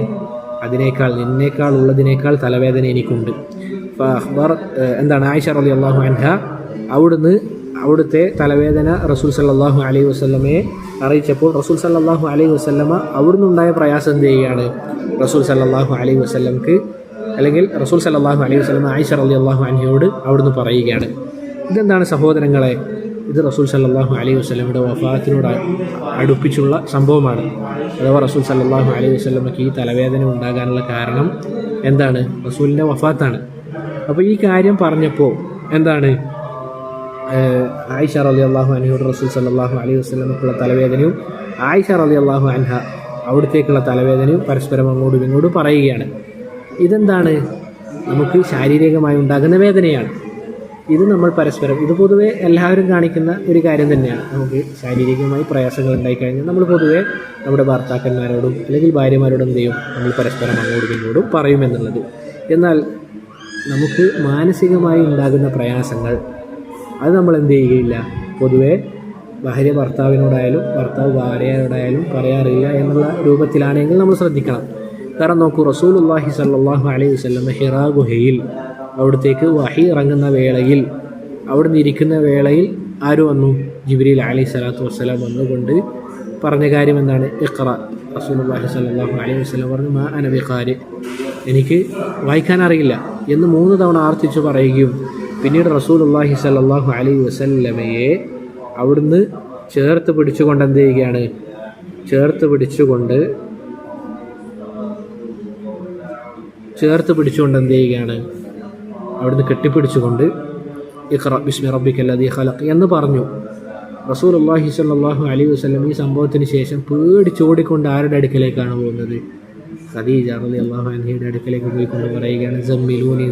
നിന്നേക്കാൾ ഉള്ളതിനേക്കാൾ തലവേദന എനിക്കുണ്ട്. ആയിഷ റളിയല്ലാഹു അൻഹ അവിടുത്തെ തലവേദന റസൂൽ സല്ലല്ലാഹു അലൈഹി വസല്ലമയെ അറിയിച്ചപ്പോൾ റസൂൽ സല്ലല്ലാഹു അലൈഹി വസല്ലമ അവിടുന്ന് ഉണ്ടായ പ്രയാസം എന്ത് ചെയ്യുകയാണ്? റസൂൽ സല്ലല്ലാഹു അലൈഹി വസല്ലമക്ക് അല്ലെങ്കിൽ റസൂൽ സല്ലല്ലാഹു അലൈഹി വസല്ലമ ആയിഷ റളിയല്ലാഹു അൻഹയോട് അവിടുന്ന് പറയുകയാണ്. ഇതെന്താണ് സഹോദരങ്ങളെ? ഇത് റസൂൽ സല്ലല്ലാഹു അലൈഹി വസല്ലമയുടെ വഫാത്തിനോട് അടുപ്പിച്ചുള്ള സംഭവമാണ്. അഥവാ റസൂൽ സല്ലല്ലാഹു അലൈഹി വസല്ലമക്ക് ഈ തലവേദന ഉണ്ടാകാനുള്ള കാരണം എന്താണ്? റസൂലിൻ്റെ വഫാത്താണ്. അപ്പോൾ ഈ കാര്യം പറഞ്ഞപ്പോൾ എന്താണ്? ആയിഷ റളിയല്ലാഹു അൻഹയോട് റസൂൽ സല്ലല്ലാഹു അലൈഹി വസല്ലമക്കുള്ള തലവേദനയും ആയിഷ റളിയല്ലാഹു അൻഹ അവിടത്തേക്കുള്ള തലവേദനയും പരസ്പരം അങ്ങോട്ടും ഇങ്ങോട്ടും പറയുകയാണ്. ഇതെന്താണ്? നമുക്ക് ശാരീരികമായി ഉണ്ടാകുന്ന വേദനയാണ്. ഇത് നമ്മൾ പരസ്പരം, ഇത് പൊതുവെ എല്ലാവരും കാണിക്കുന്ന ഒരു കാര്യം തന്നെയാണ്. നമുക്ക് ശാരീരികമായി പ്രയാസങ്ങൾ ഉണ്ടായിക്കഴിഞ്ഞാൽ നമ്മൾ പൊതുവെ നമ്മുടെ ഭർത്താക്കന്മാരോടും അല്ലെങ്കിൽ ഭാര്യമാരോടും എന്ത് ചെയ്യും? നമ്മൾ പരസ്പരം അങ്ങോട്ടും ഇങ്ങോട്ടും പറയുമെന്നുള്ളത്. എന്നാൽ നമുക്ക് മാനസികമായി ഉണ്ടാകുന്ന പ്രയാസങ്ങൾ അത് നമ്മൾ എന്ത് ചെയ്യുകയില്ല, പൊതുവെ ഭാര്യ ഭർത്താവിനോടായാലും ഭർത്താവ് ഭാര്യയോടായാലും പറയാറില്ല എന്നുള്ള രൂപത്തിലാണെങ്കിൽ നമ്മൾ ശ്രദ്ധിക്കണം. കാരണം നോക്കൂ, റസൂലുള്ളാഹി സ്വല്ലല്ലാഹു അലൈഹി വസല്ലം ഹിറാ ഗുഹയിൽ അവിടത്തേക്ക് വഹി ഇറങ്ങുന്ന വേളയിൽ, അവിടുന്ന് ഇരിക്കുന്ന വേളയിൽ ആര് വന്നു? ജിബ്രീൽ അലൈഹി സ്വലാത്തു വസ്സലാം വന്നുകൊണ്ട് പറഞ്ഞ കാര്യം എന്താണ്? ഇഖ്റ. റസൂലുള്ളാഹി സ്വല്ലല്ലാഹു അലൈഹി വസല്ലം പറഞ്ഞു, മാ അന ബിഖാരി, എനിക്ക് വായിക്കാൻ അറിയില്ല എന്ന് 3 തവണ ആവർത്തിച്ച് പറയുകയും പിന്നീട് റസൂലുള്ളാഹി സ്വല്ലല്ലാഹു അലൈഹി വസല്ലമയെ അവിടുന്ന് ചേർത്ത് പിടിച്ചുകൊണ്ട് എന്ത് ചെയ്യുകയാണ്? ചേർത്ത് പിടിച്ചുകൊണ്ട് എന്ത് ചെയ്യുകയാണ്? അവിടുന്ന് കെട്ടിപ്പിടിച്ചുകൊണ്ട് ഇഖ്റ ബിസ്മി റബ്ബിക്കല്ലദീ ഖലഖ് എന്ന് പറഞ്ഞു. റസൂലുള്ളാഹി സ്വല്ലല്ലാഹു അലൈഹി വസല്ലം ഈ സംഭവത്തിന് ശേഷം പേടിച്ചോടിക്കൊണ്ട് ആരുടെ അടുക്കലേക്കാണ് പോകുന്നത്? ഖദീജ റളിയല്ലാഹു അൻഹയുടെ അടുക്കലേക്ക് പോയിക്കൊണ്ട് പറയുകയാണ്, സമ്മിലൂനി,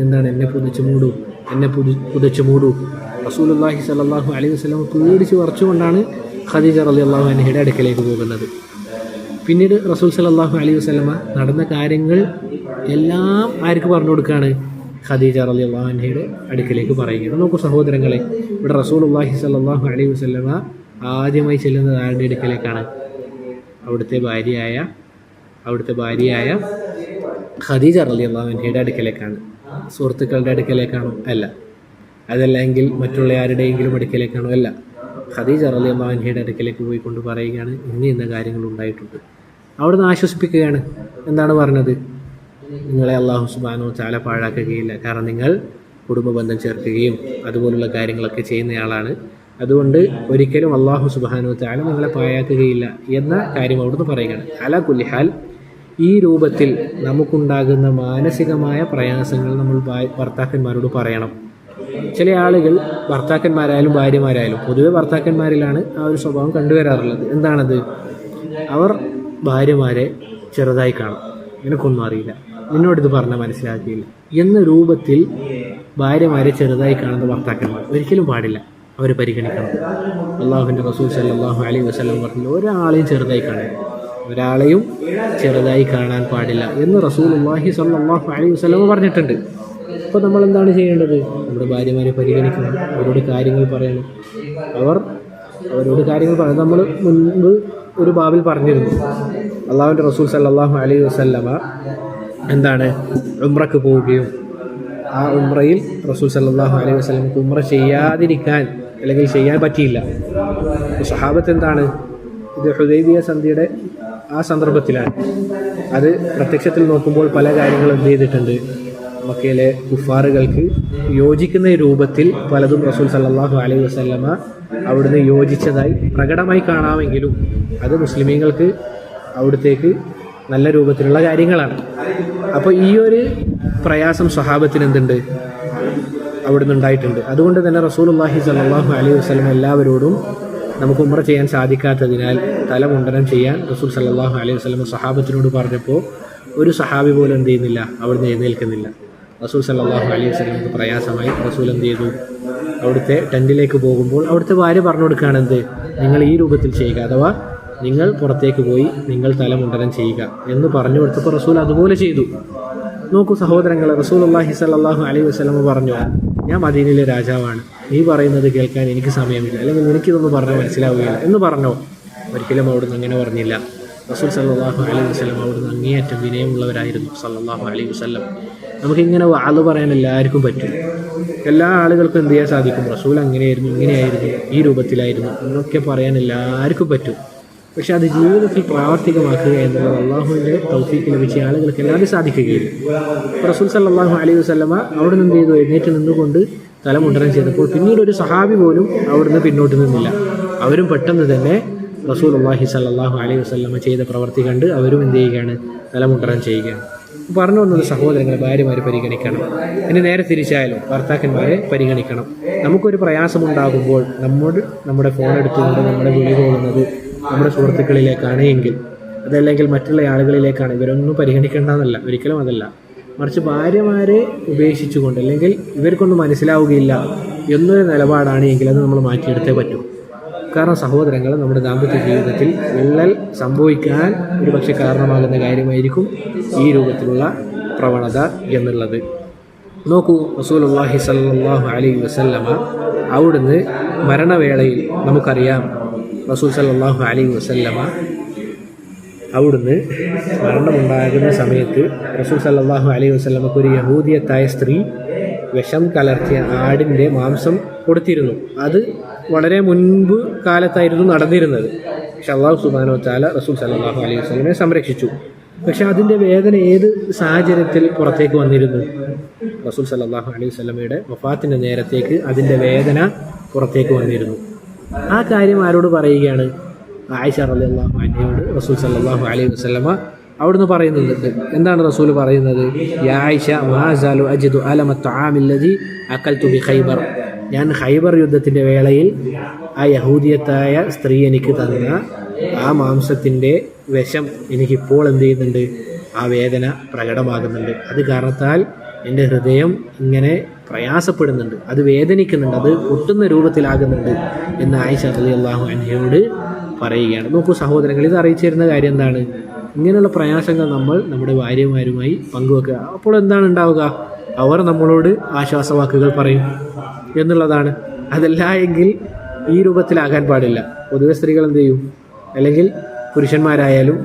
എന്താണ്? എന്നെ പുതച്ചു മൂടൂ. റസൂലുള്ളാഹി സ്വല്ലല്ലാഹു അലൈഹി വസല്ലം പേടിച്ച് വറച്ചുകൊണ്ടാണ് ഖദീജ റളിയല്ലാഹു അൻഹയുടെ അടുക്കലേക്ക് പോകുന്നത്. പിന്നീട് റസൂൽ സല്ലല്ലാഹു അലൈഹി വസല്ലമ നടന്ന കാര്യങ്ങൾ എല്ലാം ആർക്ക് പറഞ്ഞു കൊടുക്കുകയാണ്? ഖദീജ റളിയല്ലാഹു അൻഹയുടെ അടുക്കലേക്ക് പറയുകയാണ്. നോക്കൂ സഹോദരങ്ങളെ, ഇവിടെ റസൂലുള്ളാഹി സ്വല്ലല്ലാഹു അലൈഹി വസല്ലമ ആദ്യമായി ചെല്ലുന്നത് ആരുടെ അടുക്കലേക്കാണ്? അവിടുത്തെ ഭാര്യയായ ഖദീജ റളിയല്ലാഹു അൻഹയുടെ അടുക്കലേക്കാണ്. സുഹൃത്തുക്കളുടെ അടുക്കലേക്കാണോ? അല്ല. അതല്ലെങ്കിൽ മറ്റുള്ള ആരുടെയെങ്കിലും അടുക്കലേക്കാണോ? അല്ല. ഖദീജ റളിയല്ലാഹു അൻഹയുടെ അടുക്കലേക്ക് പോയിക്കൊണ്ട് പറയുകയാണ്, ഇന്ന കാര്യങ്ങൾ ഉണ്ടായിട്ടുണ്ട്. അവിടുന്ന് ആശ്വസിപ്പിക്കുകയാണ്. എന്താണ് പറഞ്ഞത്? നിങ്ങളെ അല്ലാഹു സുബ്ഹാനഹു വ തആല പാഴാക്കുകയില്ല. കാരണം നിങ്ങൾ കുടുംബ ബന്ധം ചേർക്കുകയും അതുപോലുള്ള കാര്യങ്ങളൊക്കെ ചെയ്യുന്നയാളാണ്. അതുകൊണ്ട് ഒരിക്കലും അല്ലാഹു സുബ്ഹാനഹു വ തആല നിങ്ങളെ പാഴാക്കുകയില്ല എന്ന കാര്യം അവിടുന്ന് പറയുകയാണ്. അലാ കുല്ലി ഹാൽ, ഈ രൂപത്തിൽ നമുക്കുണ്ടാകുന്ന മാനസികമായ പ്രയാസങ്ങൾ നമ്മൾ ഭർത്താക്കന്മാരോട് പറയണം. ചില ആളുകൾ ഭർത്താക്കന്മാരായാലും ഭാര്യമാരായാലും, പൊതുവെ ഭർത്താക്കന്മാരിലാണ് ആ ഒരു സ്വഭാവം കണ്ടുവരാറുള്ളത്. എന്താണത്? അവർ ഭാര്യമാരെ ചെറുതായി കാണും. നിനക്കൊന്നും അറിയില്ല, നിന്നോടിത് പറഞ്ഞാൽ മനസ്സിലാക്കിയില്ല എന്ന രൂപത്തിൽ ഭാര്യമാരെ ചെറുതായി കാണുന്ന ഭർത്താക്കന്മാർ ഒരിക്കലും പാടില്ല. അവരെ പരിഗണിക്കണം. അള്ളാഹുവിൻ്റെ റസൂൽ സല്ലല്ലാഹു അലൈഹി വസല്ലം പറഞ്ഞു, ഒരാളെയും ചെറുതായി കാണാൻ പാടില്ല എന്ന് റസൂലുള്ളാഹി സ്വല്ലല്ലാഹു അലൈഹി വസല്ലം പറഞ്ഞിട്ടുണ്ട്. അപ്പോൾ നമ്മൾ എന്താണ് ചെയ്യേണ്ടത്? നമ്മുടെ ഭാര്യമാരെ പരിഗണിക്കണം, അവരോട് കാര്യങ്ങൾ പറയണം. അവരോട് കാര്യങ്ങൾ പറയാം. നമ്മൾ മുൻപ് ഒരു ബാബിൽ പറഞ്ഞിരുന്നു, അള്ളാഹുവിൻ്റെ റസൂൽ സല്ലല്ലാഹു അലൈഹി വസല്ലമ എന്താണ് ഉംറക്ക് പോവുകയും ആ ഉംറയിൽ റസൂൽ സല്ലല്ലാഹു അലൈഹി വസല്ലമക്ക് ഉംറ ചെയ്യാതിരിക്കാൻ അല്ലെങ്കിൽ ചെയ്യാൻ പറ്റിയില്ല. സഹാബത്ത് എന്താണ്, ഇത് ഹുദൈബിയ സന്ധിയുടെ ആ സന്ദർഭത്തിലാണ്. അത് പ്രത്യക്ഷത്തിൽ നോക്കുമ്പോൾ പല കാര്യങ്ങളും എന്ത് ചെയ്തിട്ടുണ്ട്, മക്കയിലെ കുഫാറുകൾക്ക് യോജിക്കുന്ന രൂപത്തിൽ പലതും റസൂൽ സല്ലല്ലാഹു അലൈഹി വസല്ലമ അവിടുന്ന് യോജിച്ചതായി പ്രകടമായി കാണാമെങ്കിലും അത് മുസ്ലിമീങ്ങൾക്ക് അവിടത്തേക്ക് നല്ല രൂപത്തിലുള്ള കാര്യങ്ങളാണ്. അപ്പോൾ ഈ ഒരു പ്രയാസം സ്വഹാബത്തിന് എന്തുണ്ട്, അവിടുന്ന് ഉണ്ടായിട്ടുണ്ട്. അതുകൊണ്ട് തന്നെ റസൂലുള്ളാഹി സ്വല്ലല്ലാഹു അലൈഹി വസല്ലം എല്ലാവരോടും നമുക്ക് ഉംറ ചെയ്യാൻ സാധിക്കാത്തതിനാൽ തലമുണ്ടനം ചെയ്യാൻ റസൂൽ സല്ലല്ലാഹു അലൈഹി വസല്ലം സ്വഹാബത്തിനോട് പറഞ്ഞപ്പോൾ ഒരു സഹാബി പോലും എന്ത് ചെയ്യുന്നില്ല, അവിടുന്ന് എഴുന്നേൽക്കുന്നില്ല. റസൂൽ സല്ലല്ലാഹു അലൈഹി വസല്ലമക്ക് പ്രയാസമായി. റസൂൽ എന്ത് ചെയ്തു, അവിടുത്തെ ടെൻറ്റിലേക്ക് പോകുമ്പോൾ അവിടുത്തെ ഭാര്യ പറഞ്ഞു കൊടുക്കുകയാണ്, എന്ത്, നിങ്ങൾ ഈ രൂപത്തിൽ ചെയ്യുക, അഥവാ നിങ്ങൾ പുറത്തേക്ക് പോയി നിങ്ങൾ തലമുണ്ടനം ചെയ്യുക എന്ന് പറഞ്ഞു കൊടുത്തപ്പോൾ റസൂൽ അതുപോലെ ചെയ്തു. നോക്കൂ സഹോദരങ്ങളെ, റസൂലുള്ളാഹി സ്വല്ലല്ലാഹു അലൈഹി വസല്ലം പറഞ്ഞു, ഞാൻ മദീനയിലെ രാജാവാണ്, നീ പറയുന്നത് കേൾക്കാൻ എനിക്ക് സമയമില്ല, അല്ലെങ്കിൽ എനിക്കിതൊന്നും പറഞ്ഞാൽ മനസ്സിലാവുകയില്ല എന്ന് പറഞ്ഞോ? ഒരിക്കലും അവിടുന്ന് അങ്ങനെ പറഞ്ഞില്ല. റസൂൽ സല്ലല്ലാഹു അലൈഹി വസല്ലം അവിടുന്ന് അങ്ങേയറ്റം വിനയമുള്ളവരായിരുന്നു സല്ലല്ലാഹു അലൈഹി വസല്ലം. നമുക്കിങ്ങനെ വാള് പറയാൻ എല്ലാവർക്കും പറ്റും, എല്ലാ ആളുകൾക്കും എന്ത് ചെയ്യാൻ സാധിക്കും, റസൂൽ അങ്ങനെയായിരുന്നു, ഇങ്ങനെയായിരുന്നു, ഈ രൂപത്തിലായിരുന്നു എന്നൊക്കെ പറയാൻ എല്ലാവർക്കും പറ്റും. പക്ഷെ അത് ജീവിതത്തിൽ പ്രാവർത്തികമാക്കുക എന്നുള്ളത് അള്ളാഹുവിൻ്റെ തൗഫീഖ് ലഭിച്ച ആളുകൾക്ക് എല്ലാവരും സാധിക്കുകയില്ല. റസൂൽ സല്ലല്ലാഹു അലൈഹി വസല്ലമ അവിടുന്ന് എന്ത് ചെയ്തു, എഴുന്നേറ്റ് നിന്നുകൊണ്ട് തലമുണ്ടനം ചെയ്തപ്പോൾ പിന്നീട് ഒരു സഹാബി പോലും അവിടുന്ന് പിന്നോട്ട് നിന്നില്ല. അവരും പെട്ടെന്ന് തന്നെ റസൂലുള്ളാഹി സ്വല്ലല്ലാഹു അലൈഹി വസല്ലമ ചെയ്ത പ്രവൃത്തി കണ്ട് അവരും എന്ത് ചെയ്യുകയാണ്, തലമുണ്ടനം ചെയ്യുകയാണ്. പറഞ്ഞു വന്നത് സഹോദരങ്ങളെ, ഭാര്യമാരെ പരിഗണിക്കണം. ഇനി നേരെ തിരിച്ചായാലും ഭർത്താക്കന്മാരെ പരിഗണിക്കണം. നമുക്കൊരു പ്രയാസമുണ്ടാകുമ്പോൾ നമ്മുടെ ഫോൺ എടുത്തുകൊണ്ട് നമ്മുടെ വിളി പോകുന്നത് നമ്മുടെ സുഹൃത്തുക്കളിലേക്കാണ് എങ്കിൽ, അതല്ലെങ്കിൽ മറ്റുള്ള ആളുകളിലേക്കാണ്, ഇവരൊന്നും പരിഗണിക്കേണ്ടെന്നല്ല, ഒരിക്കലും അതല്ല. മറിച്ച് ഭാര്യമാരെ ഉപേക്ഷിച്ചുകൊണ്ട്, അല്ലെങ്കിൽ ഇവർക്കൊന്നും മനസ്സിലാവുകയില്ല എന്നൊരു നിലപാടാണ് എങ്കിൽ അത് നമ്മൾ മാറ്റിയെടുത്തേ പറ്റൂ. കാരണം സഹോദരങ്ങൾ, നമ്മുടെ ദാമ്പത്യ ജീവിതത്തിൽ വിള്ളൽ സംഭവിക്കാൻ ഒരു പക്ഷേ കാരണമാകുന്ന കാര്യമായിരിക്കും ഈ രൂപത്തിലുള്ള പ്രവണത എന്നുള്ളത്. നോക്കൂ, റസൂലുള്ളാഹി സ്വല്ലല്ലാഹു അലൈഹി വസല്ലമ അവിടുന്ന് മരണവേളയിൽ നമുക്കറിയാം, റസൂൽ സല്ലല്ലാഹു അലൈഹി വസല്ലമ അവിടുന്ന് മരണമുണ്ടാകുന്ന സമയത്ത് റസൂൽ സല്ലല്ലാഹു അലൈഹി വസല്ലമക്ക് ഒരു യഹൂദിയത്തായ സ്ത്രീ വിഷം കലർത്തിയ ആടിൻ്റെ മാംസം കൊടുത്തിരുന്നു. അത് വളരെ മുൻപ് കാലത്തായിരുന്നു നടന്നിരുന്നത്. പക്ഷെ അല്ലാഹു സുബ്ഹാനഹു വ തആല റസൂൽ സല്ലല്ലാഹു അലൈഹി വസല്ലമയെ സംരക്ഷിച്ചു. പക്ഷെ അതിൻ്റെ വേദന ഏത് സാഹചര്യത്തിൽ പുറത്തേക്ക് വന്നിരുന്നു? റസൂൽ സല്ലല്ലാഹു അലൈഹി വസല്ലമയുടെ വഫാത്തിൻ്റെ നേരത്തേക്ക് അതിൻ്റെ വേദന പുറത്തേക്ക് വന്നിരുന്നു. ആ കാര്യം ആരോട് പറയുകയാണ്? ആയിഷ റളിയല്ലാഹു അൻഹയോട് റസൂൽ സല്ലല്ലാഹു അലൈഹി വസല്ലമ അവിടുന്ന് പറയുന്നുണ്ട്. എന്താണ് റസൂൽ പറയുന്നത്? യാ ആയിഷ മാ സാലു അജിദു അലമ തആമില്ലദി അകൽതു ബി ഖൈബർ. ഞാൻ ഖൈബർ യുദ്ധത്തിൻ്റെ വേളയിൽ ആ യഹൂദിയത്തായ സ്ത്രീ എനിക്ക് തന്ന ആ മാംസത്തിൻ്റെ വിഷം എനിക്കിപ്പോൾ എന്ത് ചെയ്യുന്നുണ്ട്? ആ വേദന പ്രകടമാകുന്നുണ്ട്. അത് കാരണത്താൽ എൻ്റെ ഹൃദയം ഇങ്ങനെ പ്രയാസപ്പെടുന്നുണ്ട്, അത് വേദനിക്കുന്നുണ്ട്, അത് പൊട്ടുന്ന രൂപത്തിലാകുന്നുണ്ട് എന്ന് ആയിഷ റളിയല്ലാഹു അൻഹയോട് പറയുകയാണ്. നോക്കൂ സഹോദരങ്ങൾ, ഇത് അറിയിച്ചു തരുന്ന കാര്യം എന്താണ്? ഇങ്ങനെയുള്ള പ്രയാസങ്ങൾ നമ്മൾ നമ്മുടെ ഭാര്യമാരുമായി പങ്കുവെക്കുക. അപ്പോൾ എന്താണ് ഉണ്ടാവുക? അവർ നമ്മളോട് ആശ്വാസവാക്കുകൾ പറയും എന്നുള്ളതാണ്. അതല്ല എങ്കിൽ ഈ രൂപത്തിലാകാൻ പാടില്ല. പൊതുവെ സ്ത്രീകൾ എന്ത് ചെയ്യും, അല്ലെങ്കിൽ പുരുഷന്മാരായാലും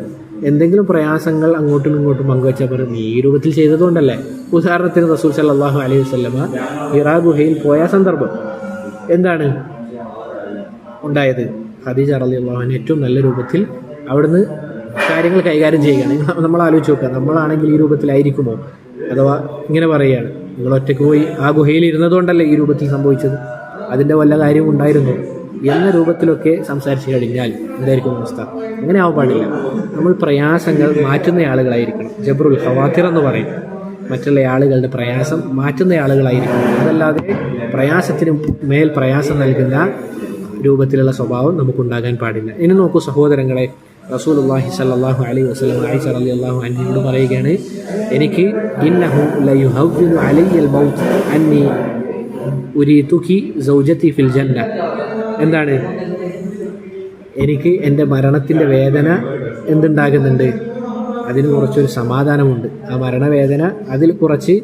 എന്തെങ്കിലും പ്രയാസങ്ങൾ അങ്ങോട്ടും ഇങ്ങോട്ടും പങ്കുവെച്ചാൽ പറയും ഈ രൂപത്തിൽ ചെയ്തതുകൊണ്ടല്ലേ. ഉദാഹരണത്തിന് റസൂൽ സല്ലല്ലാഹു അലൈഹി വസല്ലമ ഹിറാ ഗുഹയിൽ പോയ സന്ദർഭം എന്താണ്? ഉണ്ടായത്. ഖദീജ റളിയല്ലാഹു അൻഹ ഏറ്റവും നല്ല രൂപത്തിൽ അവിടുന്ന് കാര്യങ്ങൾ കൈകാര്യം ചെയ്യുകയാണ്. നമ്മൾ ആലോചിച്ച് നോക്കുക, നമ്മളാണെങ്കിൽ ഈ രൂപത്തിലായിരിക്കുമോ? അഥവാ ഇങ്ങനെ പറയുകയാണ്, നിങ്ങൾ ഒറ്റയ്ക്ക് പോയി ആ ഗുഹയിൽ ഇരുന്നതുകൊണ്ടല്ലേ ഈ രൂപത്തിൽ സംഭവിച്ചത്, അതിൻ്റെ വല്ല കാര്യവും ഉണ്ടായിരുന്നു എന്ന രൂപത്തിലൊക്കെ സംസാരിച്ചു കഴിഞ്ഞാൽ എന്തായിരിക്കും അവസ്ഥ? അങ്ങനെ ആവാൻ പാടില്ല. നമ്മൾ പ്രയാസങ്ങൾ മാറ്റുന്ന ആളുകളായിരിക്കണം. ജബ്റുൽ ഖവാത്തിർ എന്ന് പറയും, മറ്റുള്ള ആളുകളുടെ പ്രയാസം മാറ്റുന്ന ആളുകളായിരിക്കണം. അതല്ലാതെ പ്രയാസത്തിന് മേൽ പ്രയാസം നൽകുന്ന രൂപത്തിലുള്ള സ്വഭാവം നമുക്കുണ്ടാകാൻ പാടില്ല. ഇനി നോക്കൂ സഹോദരങ്ങളെ, റസൂലുള്ളാഹി സ്വല്ലല്ലാഹു അലൈഹി വസല്ലം ആയിഷ റളിയല്ലാഹു അൻഹയോട് പറയുകയാണ്, എനിക്ക് ഇന്നഹു ലയുഹവ്വിനു അലയ്യൽ മൗത്ത് അന്നി ഉരീതുകി സൗജതി ഫിൽ ജന്ന. എന്താണ്? എനിക്ക് എൻ്റെ മരണത്തിൻ്റെ വേദന എന്തുണ്ടാകുന്നുണ്ട്? അതിന് കുറച്ചൊരു സമാധാനമുണ്ട്. ആ മരണവേദന അതിൽ കുറച്ച്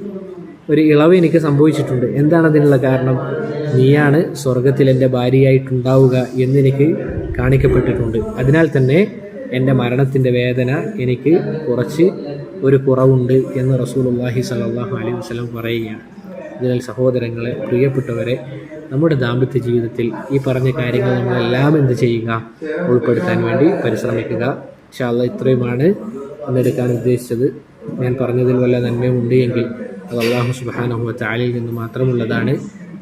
ഒരു ഇളവ് എനിക്ക് സംഭവിച്ചിട്ടുണ്ട്. എന്താണ് അതിനുള്ള കാരണം? നീയാണ് സ്വർഗത്തിൽ എൻ്റെ ഭാര്യയായിട്ടുണ്ടാവുക എന്നെനിക്ക് കാണിക്കപ്പെട്ടിട്ടുണ്ട്. അതിനാൽ തന്നെ എൻ്റെ മരണത്തിൻ്റെ വേദന എനിക്ക് കുറച്ച് ഒരു കുറവുണ്ട് എന്ന് റസൂലുള്ളാഹി സ്വല്ലല്ലാഹു അലൈഹി വസല്ലം പറയുകയാണ്. അതിനാൽ സഹോദരങ്ങളെ, പ്രിയപ്പെട്ടവരെ, നമ്മുടെ ദാമ്പത്യ ജീവിതത്തിൽ ഈ പറഞ്ഞ കാര്യങ്ങൾ നമ്മളെല്ലാം എന്ത് ചെയ്യുക? ഉൾപ്പെടുത്താൻ വേണ്ടി പരിശ്രമിക്കുക. ഇൻഷാ അല്ലാഹ് ഇത്രയുമാണ് എന്നെടുക്കാൻ ഉദ്ദേശിച്ചത്. ഞാൻ പറഞ്ഞതിൽ വല്ല നന്മയുമുണ്ട് എങ്കിൽ അത് അല്ലാഹു സുബ്ഹാനഹു വ തആലയിൽ നിന്ന് മാത്രമുള്ളതാണ്.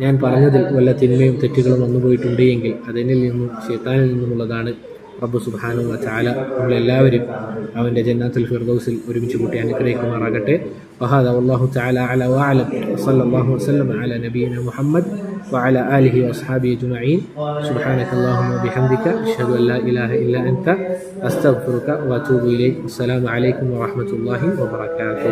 ഞാൻ പറഞ്ഞതിൽ വല്ല തിന്മയും തെറ്റുകളും വന്നുപോയിട്ടുണ്ട് എങ്കിൽ അതിനിൽ നിന്നും ശൈത്താനിൽ നിന്നുമുള്ളതാണ്. റബ്ബ് സുബ്ഹാനഹു വ തആല നമ്മളെല്ലാവരും അവൻ്റെ ജന്നാത്തുൽ ഫിർദൗസിൽ ഒരുമിച്ച് കൂട്ടി അനുഗ്രഹിക്കുമാറാകട്ടെ. വഹാദാ വല്ലാഹു തആല അലാ വഅലം. വസല്ലല്ലാഹു വസല്ലം അലാ നബിയിന മുഹമ്മദ് വഅലാ ആലിഹി വഅസ്ഹാബിഹി അജ്മഈൻ. സുബ്ഹാനകല്ലാഹുമ്മ വബിഹംദിക അഷ്ഹദു അൻ ലാ ഇലാഹ ഇല്ലാ അൻത അസ്തഗ്ഫിറുക വഅതൂബു ഇലൈക്. അസ്സലാമു അലൈക്കും വറഹ്മത്തുള്ളാഹി വബറകാതുഹു.